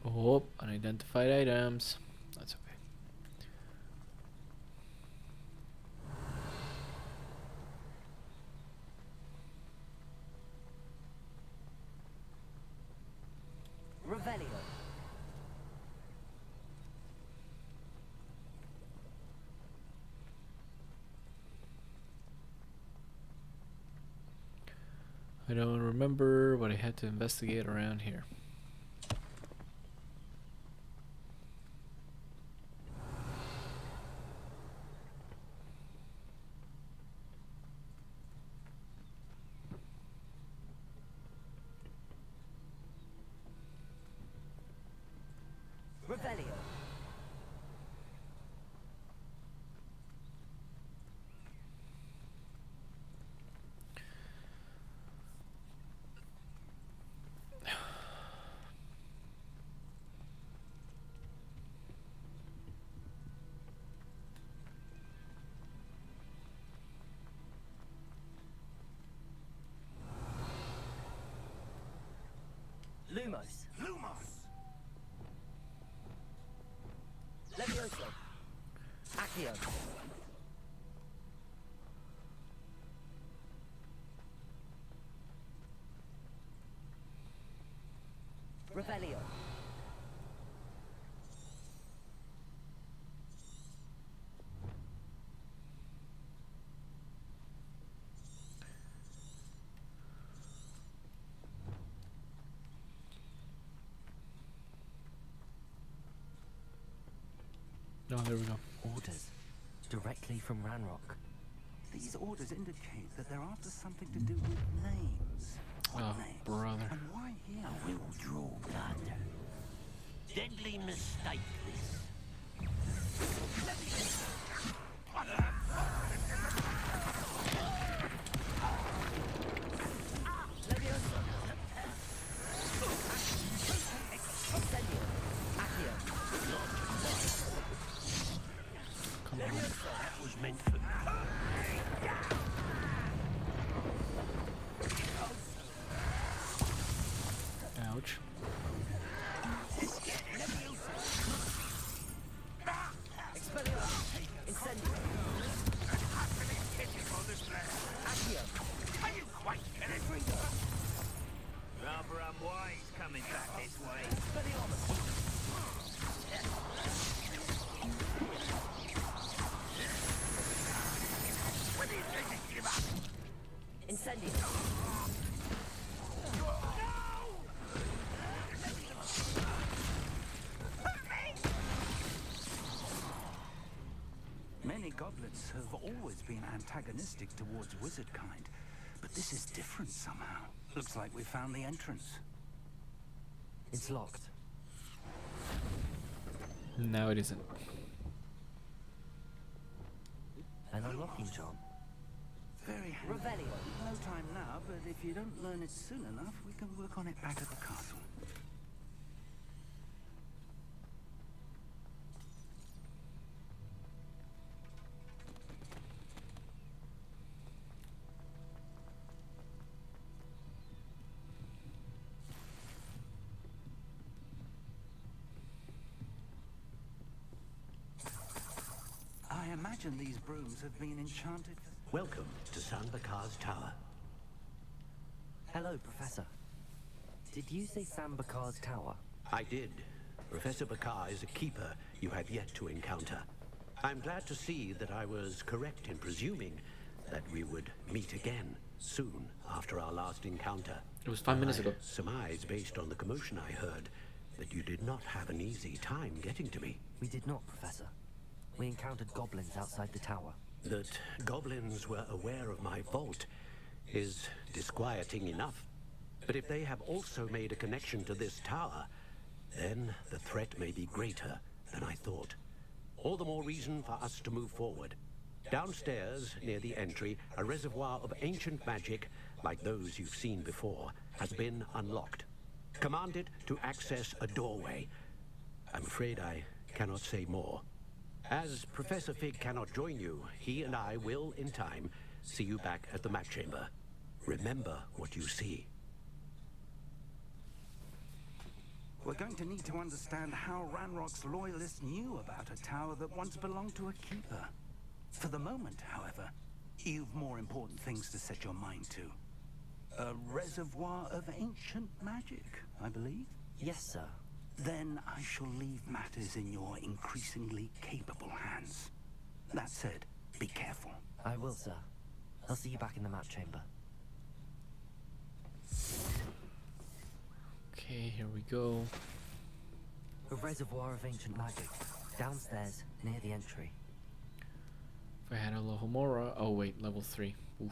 Oh, unidentified items. That's okay. Revelio. I don't remember what I had to investigate around here. Revelio. Lumos. Lumos! Levioso. Accio. Revelio. No, there we go. Orders. Directly from Ranrock. These orders indicate that they're after something to do with names. What Oh, names? brother. And why here? I will draw blood. Deadly mistake, this. Levioso. Incendio. Accio. Come on. That was meant for me. Ouch. Expelliarmus. Incendio. Accio. Are you quite finished? Rather unwise coming back this way. Expelliarmus. Many goblins have always been antagonistic towards wizard kind, but this is different somehow. Looks like we found the entrance. It's locked. No, it isn't. An unlocking charm. Very handy. Revelio. No time now, but if you don't learn it soon enough, we can work on it back at the castle. I imagine these brooms have been enchanted. Welcome to San Bakar's Tower. Hello, Professor. Did you say Sam Bakar's tower? I did. Professor Bakar is a keeper you have yet to encounter. I'm glad to see that I was correct in presuming that we would meet again soon after our last encounter. It was 5 minutes ago. I surmise, based on the commotion I heard, that you did not have an easy time getting to me. We did not, Professor. We encountered goblins outside the tower. That goblins were aware of my vault is disquieting enough. But if they have also made a connection to this tower, then the threat may be greater than I thought. All the more reason for us to move forward. Downstairs, near the entry, a reservoir of ancient magic, like those you've seen before, has been unlocked. Command it to access a doorway. I'm afraid I cannot say more. As Professor Fig cannot join you, he and I will, in time, see you back at the map chamber. Remember what you see. We're going to need to understand how Ranrock's loyalists knew about a tower that once belonged to a keeper. For the moment, however, you've more important things to set your mind to. A reservoir of ancient magic, I believe? Yes, sir. Then I shall leave matters in your increasingly capable hands. That said, be careful. I will, sir. I'll see you back in the map chamber. Okay, here we go. A reservoir of ancient magic. Downstairs, near the entry. If I had a Lohomora... Oh wait, level 3. Oof.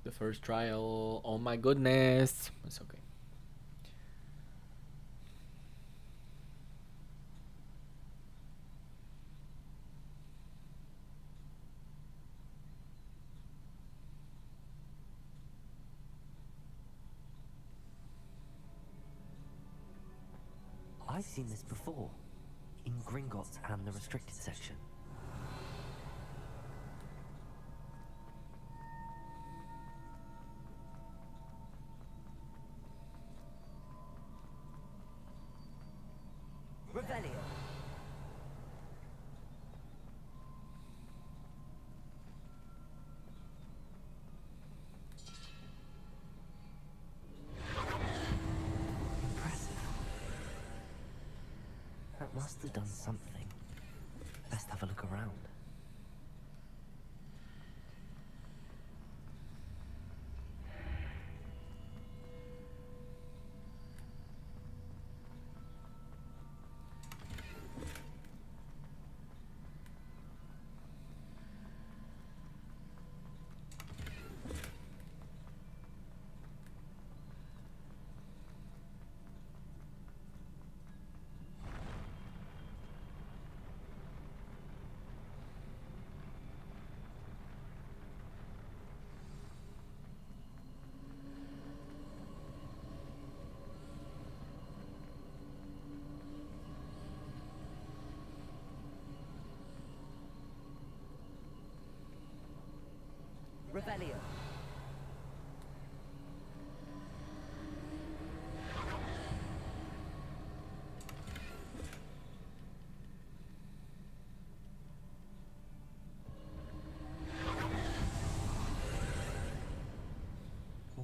The first trial. Oh my goodness. It's okay. I've seen this before. In Gringotts and the restricted section. Revelio. Impressive. That must have done something. Best have a look around. Revelio.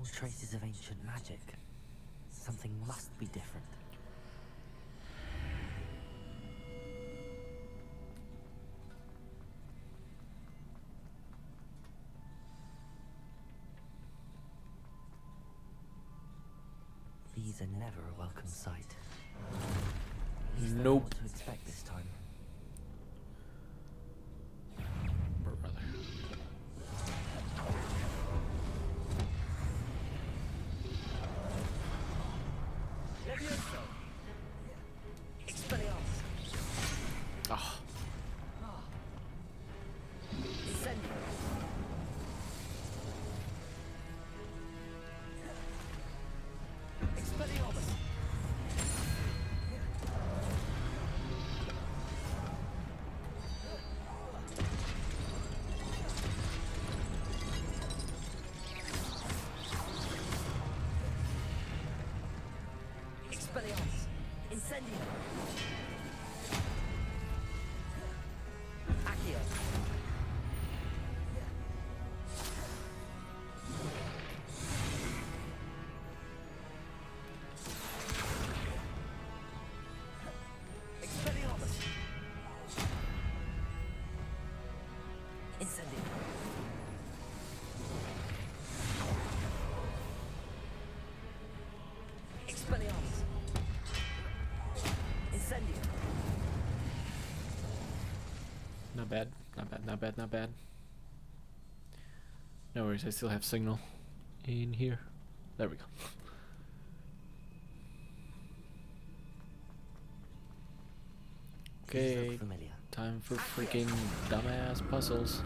More traces of ancient magic. Something must be different. These are never a welcome sight. At least I know Nope. what to expect this time. Brother. Levioso. Expelliarmus. Oh, Incendio. Expelliarmus. Expelliarmus. Incendio. Accio. Expelliarmus. Incendio. Expelliarmus. Incendio. not bad. Not bad. Not bad. Not bad. No worries. I still have signal in here. There we go. These Okay, look familiar. time for freaking dumbass puzzles.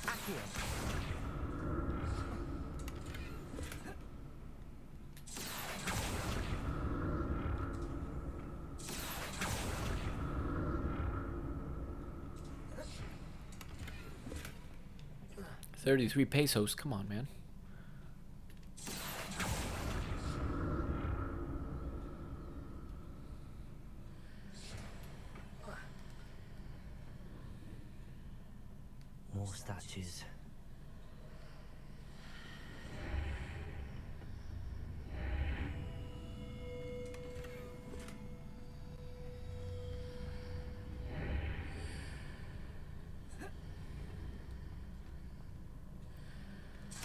Accio. $33 pesos. Come on, man. More statues.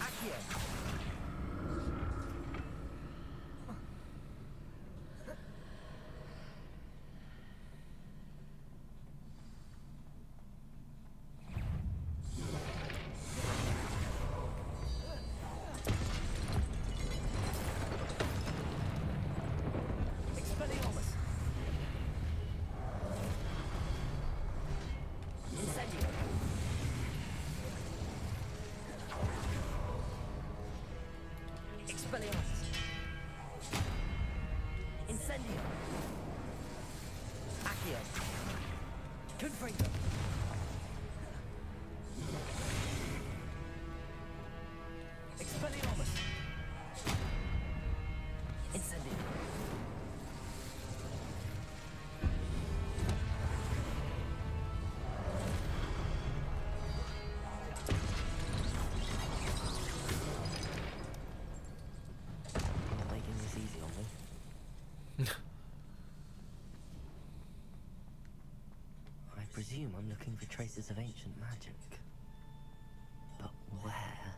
Accio. Expelliarmus. Incendio. Expelliarmus. Incendio. Accio. Confringo. Expelliarmus. Incendio. Not making this easy on me. I presume I'm looking for traces of ancient magic. But where?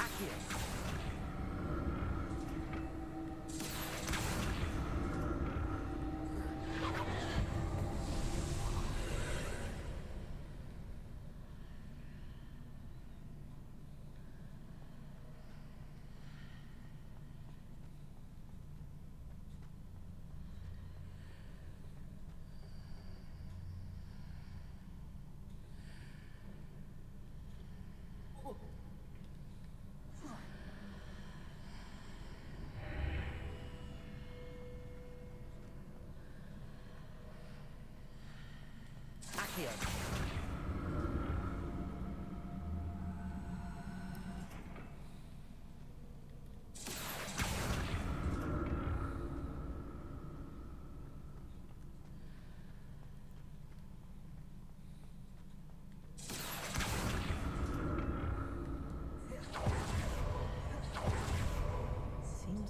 Accio. Seems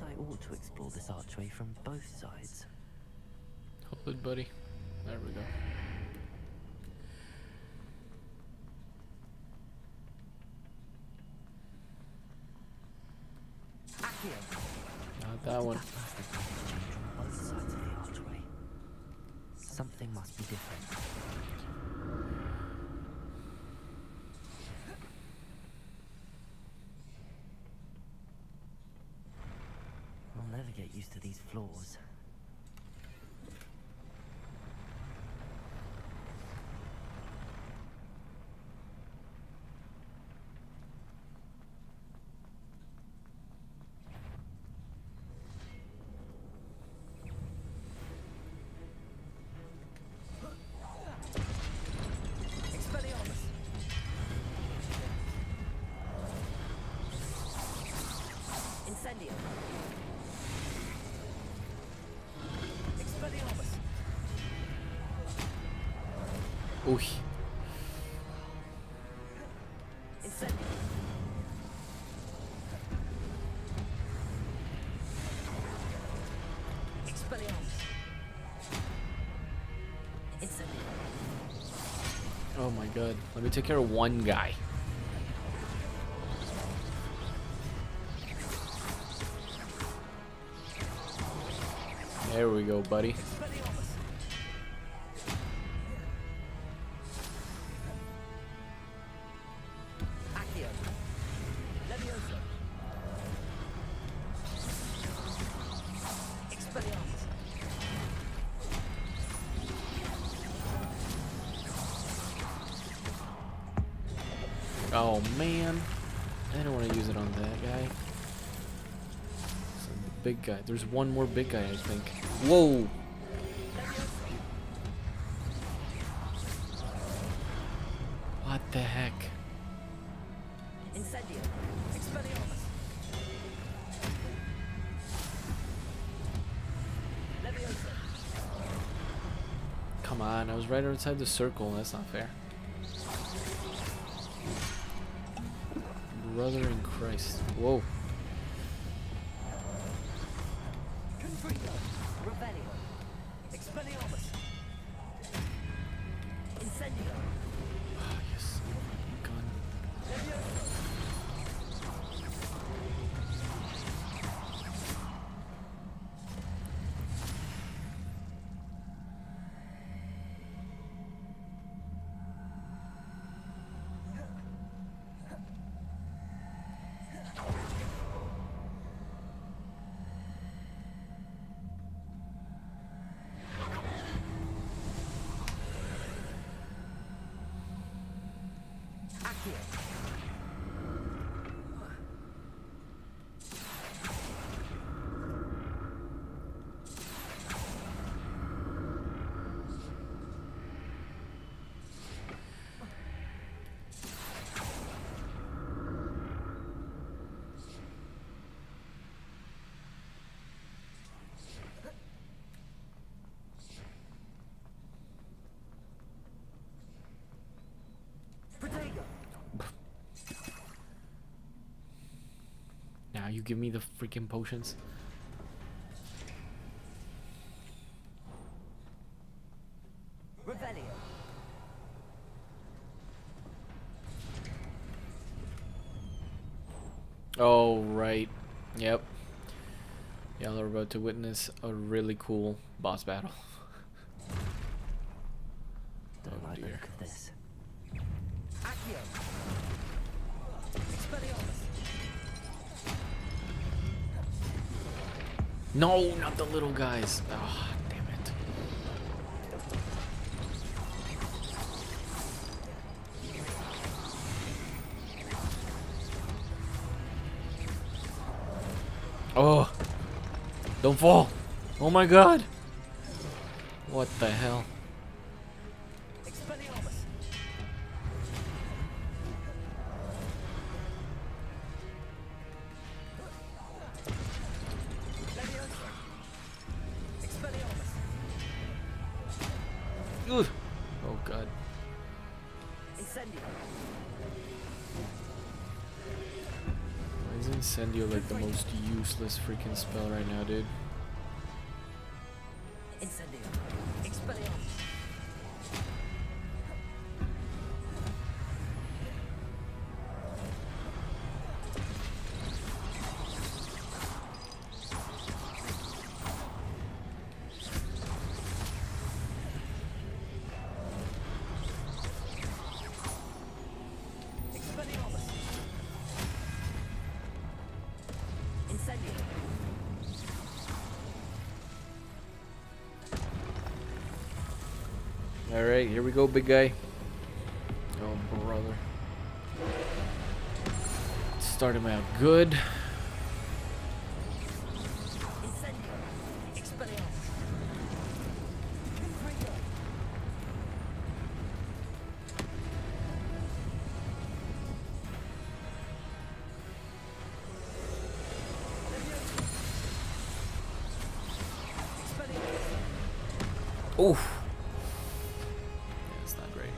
I ought to explore this archway from both sides. Hold it, buddy. There we go. Not that one. On both sides of the archway. Something must be different. I'll never get used to these floors. Uy. Oh my god. Let me take care of one guy. There we go, buddy. Oh man, I don't want to use it on that guy. So the big guy. There's one more big guy, I think. Whoa! What the heck? Come on, I was right outside the circle. That's not fair. Brother in Christ. Whoa. Oh, yes. Gun. Now you give me the freaking potions. Oh, right. Yep. Y'all are about to witness a really cool boss battle. Don't like the look of this. No, not the little guys. Oh, damn it. Oh, don't fall. Oh my god. What the hell? Incendio like the most useless freaking spell right now, dude. Incendio. Expelliarmus. Alright, here we go, big guy. Oh, brother. Start him out good. Oof. That's not great.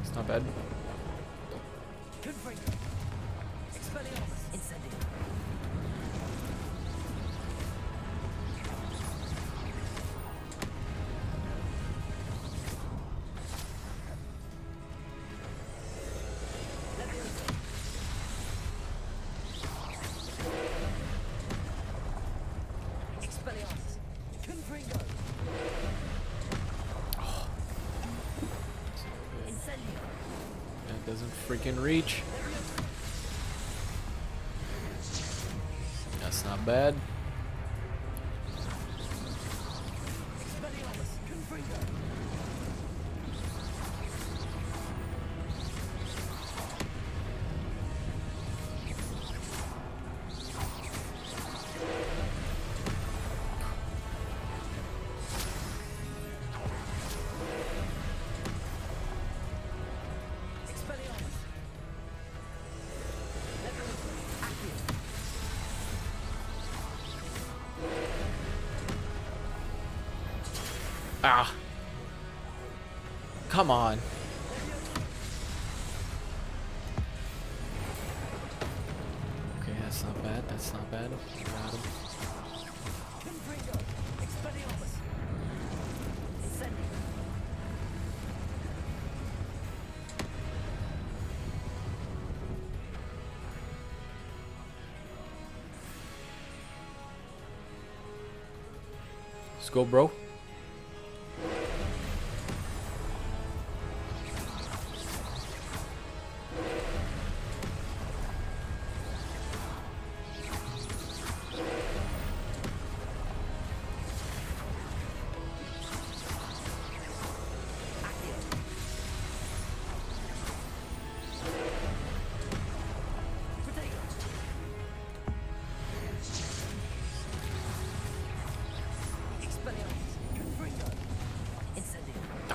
It's not bad. That doesn't freaking reach. That's not bad. Ah. Come on. Okay, that's not bad. That's not bad. Got him. Let's go, bro.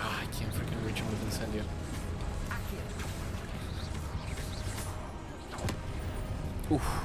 Ah, I can't freaking reach him with Incendio. Oof.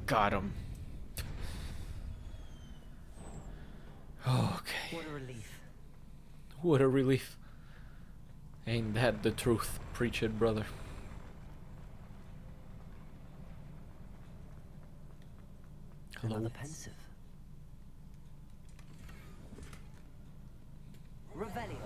Got him. Okay. What a relief. What a relief. Ain't that the truth? Preach it, brother. Another pensive. Revelio.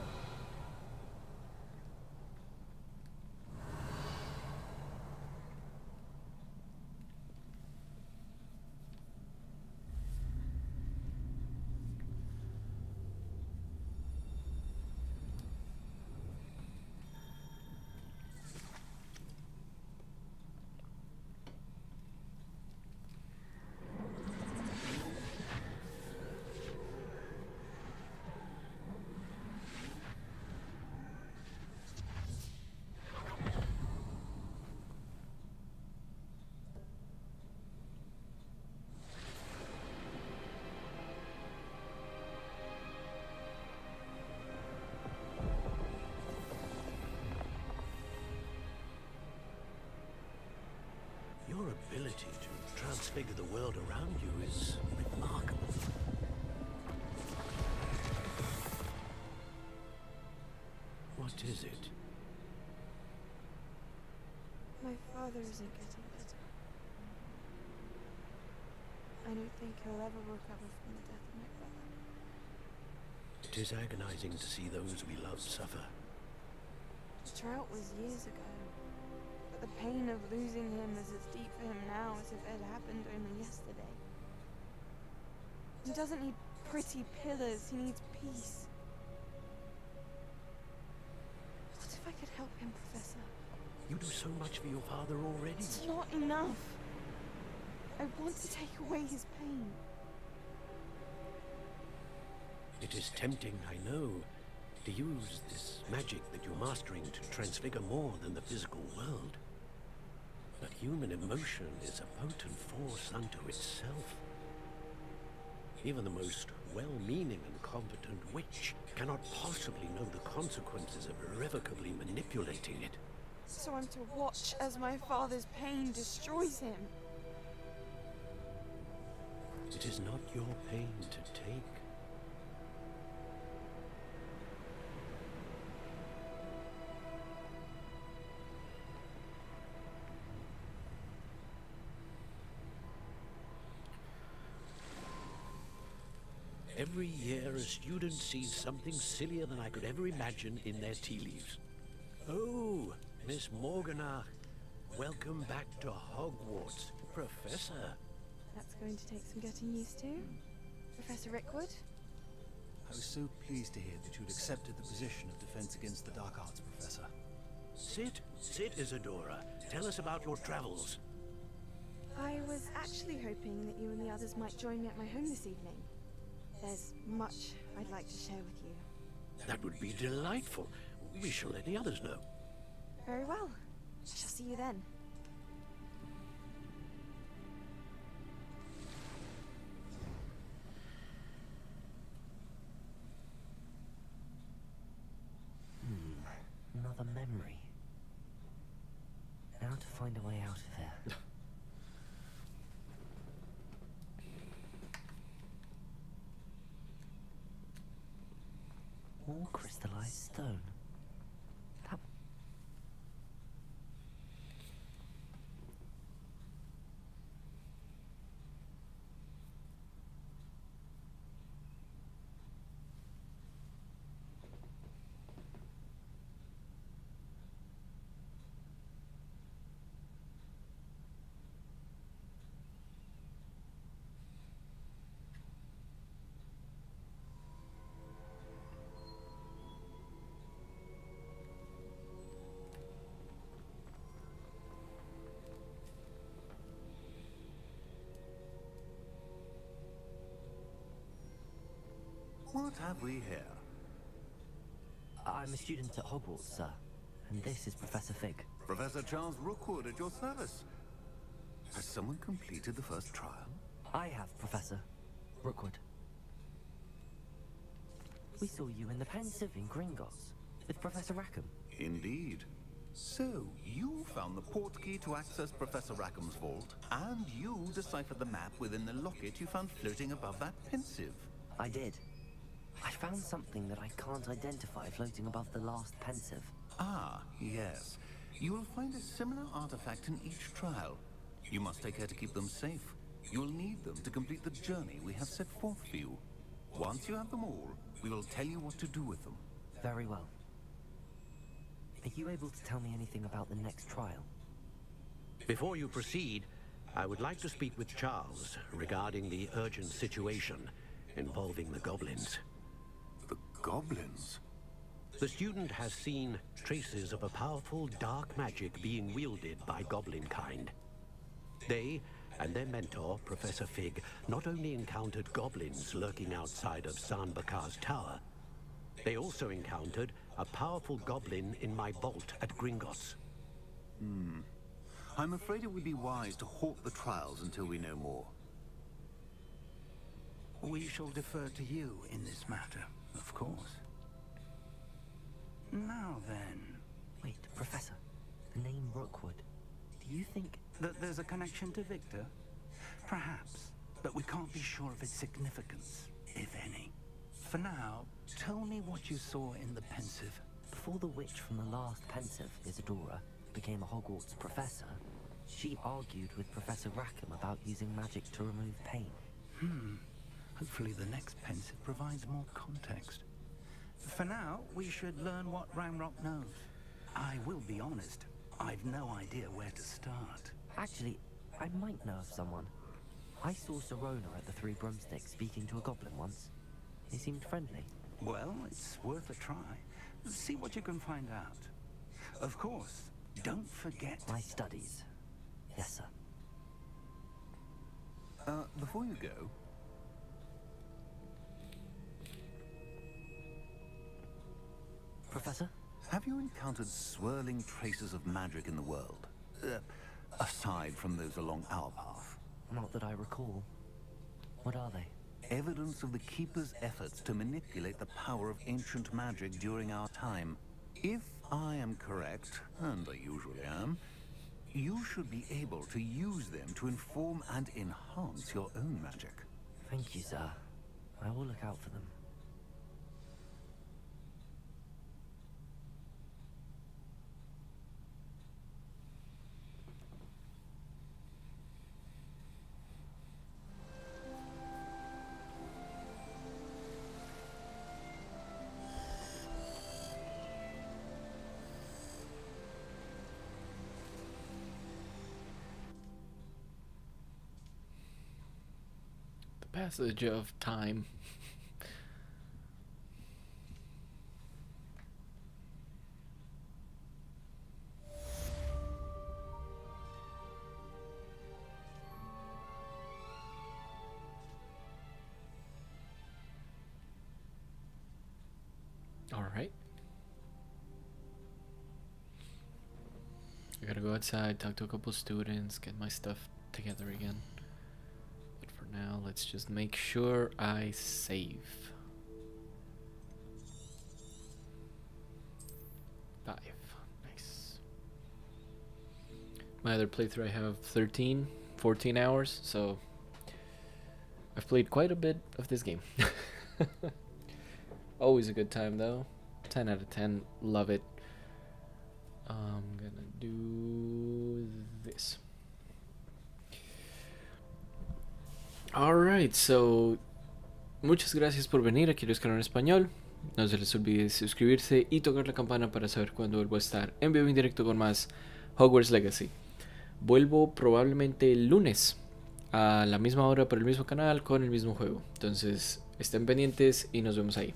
Your ability to transfigure the world around you is remarkable. What is it? My father isn't getting better. I don't think he'll ever recover from the death of my brother. It is agonizing to see those we love suffer. The drought was years ago. But the pain of losing him is as deep for him now as if it had happened only yesterday. He doesn't need pretty pillars, he needs peace. What if I could help him, Professor? You do so much for your father already. It's not enough. I want to take away his pain. It is tempting, I know, to use this magic that you're mastering to transfigure more than the physical world. But human emotion is a potent force unto itself. Even the most well-meaning and competent witch cannot possibly know the consequences of irrevocably manipulating it. So I'm to watch as my father's pain destroys him. It is not your pain to take. Every year, a student sees something sillier than I could ever imagine in their tea leaves. Oh, Miss Morganach, welcome back to Hogwarts, Professor. That's going to take some getting used to. Professor Rickwood? I was so pleased to hear that you'd accepted the position of Defense Against the Dark Arts, Professor. Sit, Isadora. Tell us about your travels. I was actually hoping that you and the others might join me at my home this evening. There's much I'd like to share with you. That would be delightful. We shall let the others know. Very well. I shall see you then. Another memory. Now to find a way out of here. More crystallized stone. That... What have we here? I'm a student at Hogwarts, sir. And this is Professor Fig. Professor Charles Rookwood at your service. Has someone completed the first trial? I have, Professor Rookwood. We saw you in the pensive in Gringotts with Professor Rackham. Indeed. So, you found the portkey to access Professor Rackham's vault, and you deciphered the map within the locket you found floating above that pensive. I did. I found something that I can't identify floating above the last pensive. Ah, yes. You will find a similar artifact in each trial. You must take care to keep them safe. You'll need them to complete the journey we have set forth for you. Once you have them all, we will tell you what to do with them. Very well. Are you able to tell me anything about the next trial? Before you proceed, I would like to speak with Charles regarding the urgent situation involving the goblins. The goblins? The student has seen traces of a powerful dark magic being wielded by goblin kind. They and their mentor, Professor Fig, not only encountered goblins lurking outside of San Bakar's tower, they also encountered a powerful goblin in my vault at Gringotts. I'm afraid it would be wise to halt the trials until we know more. We shall defer to you in this matter, of course. Now then... Wait, Professor. The name Rookwood. Do you think... that there's a connection to Victor? Perhaps, but we can't be sure of its significance, if any. For now, tell me what you saw in the pensive. Before the witch from the last pensive, Isadora, became a Hogwarts professor, she argued with Professor Rackham about using magic to remove pain. Hopefully the next pensive provides more context. For now, we should learn what Ranrock knows. I will be honest, I've no idea where to start. Actually, I might know of someone. I saw Serona at the Three Broomsticks speaking to a goblin once. He seemed friendly. Well, it's worth a try. See what you can find out. Of course, don't forget... My studies. Yes, sir. Before you go... Professor? Have you encountered swirling traces of magic in the world? Aside from those along our path? Not that I recall. What are they? Evidence of the Keeper's efforts to manipulate the power of ancient magic during our time. If I am correct, and I usually am, you should be able to use them to inform and enhance your own magic. Thank you, sir. I will look out for them. Passage of time. All right. I gotta go outside, talk to a couple students, get my stuff together again. Now let's just make sure I save. 5. Nice. My other playthrough I have 14 hours, so I've played quite a bit of this game. Always a good time though. 10 out of 10, love it. I'm gonna do this. Alright, so muchas gracias por venir aquí a los canales en español. No se les olvide suscribirse y tocar la campana para saber cuándo vuelvo a estar en vivo en directo con más Hogwarts Legacy. Vuelvo probablemente el lunes a la misma hora por el mismo canal con el mismo juego. Entonces estén pendientes y nos vemos ahí.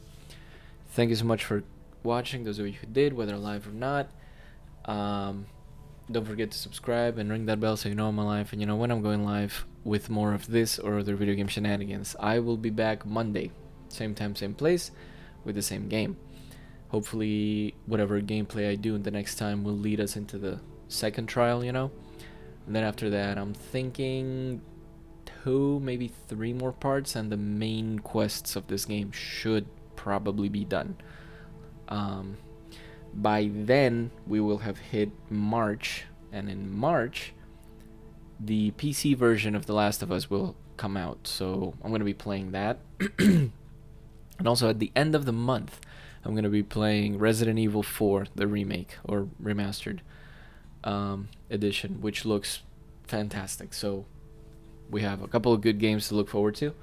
Thank you so much for watching, those of you who did, whether live or not. Don't forget to subscribe and ring that bell so you know I'm alive and you know when I'm going live with more of this or other video game shenanigans. I will be back Monday, same time, same place, with the same game. Hopefully whatever gameplay I do the next time will lead us into the second trial, you know. And then after that I'm thinking 2, maybe 3 more parts and the main quests of this game should probably be done. By then we will have hit March, and in March the PC version of The Last of Us will come out, so I'm going to be playing that. And also at the end of the month I'm going to be playing Resident Evil 4, the remake or remastered edition, which looks fantastic. So we have a couple of good games to look forward to.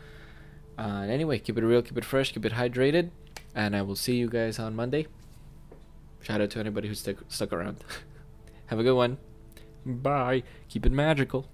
Anyway, keep it real, keep it fresh, keep it hydrated, and I will see you guys on Monday. Shout out to anybody who stuck around. Have a good one. Bye. Keep it magical.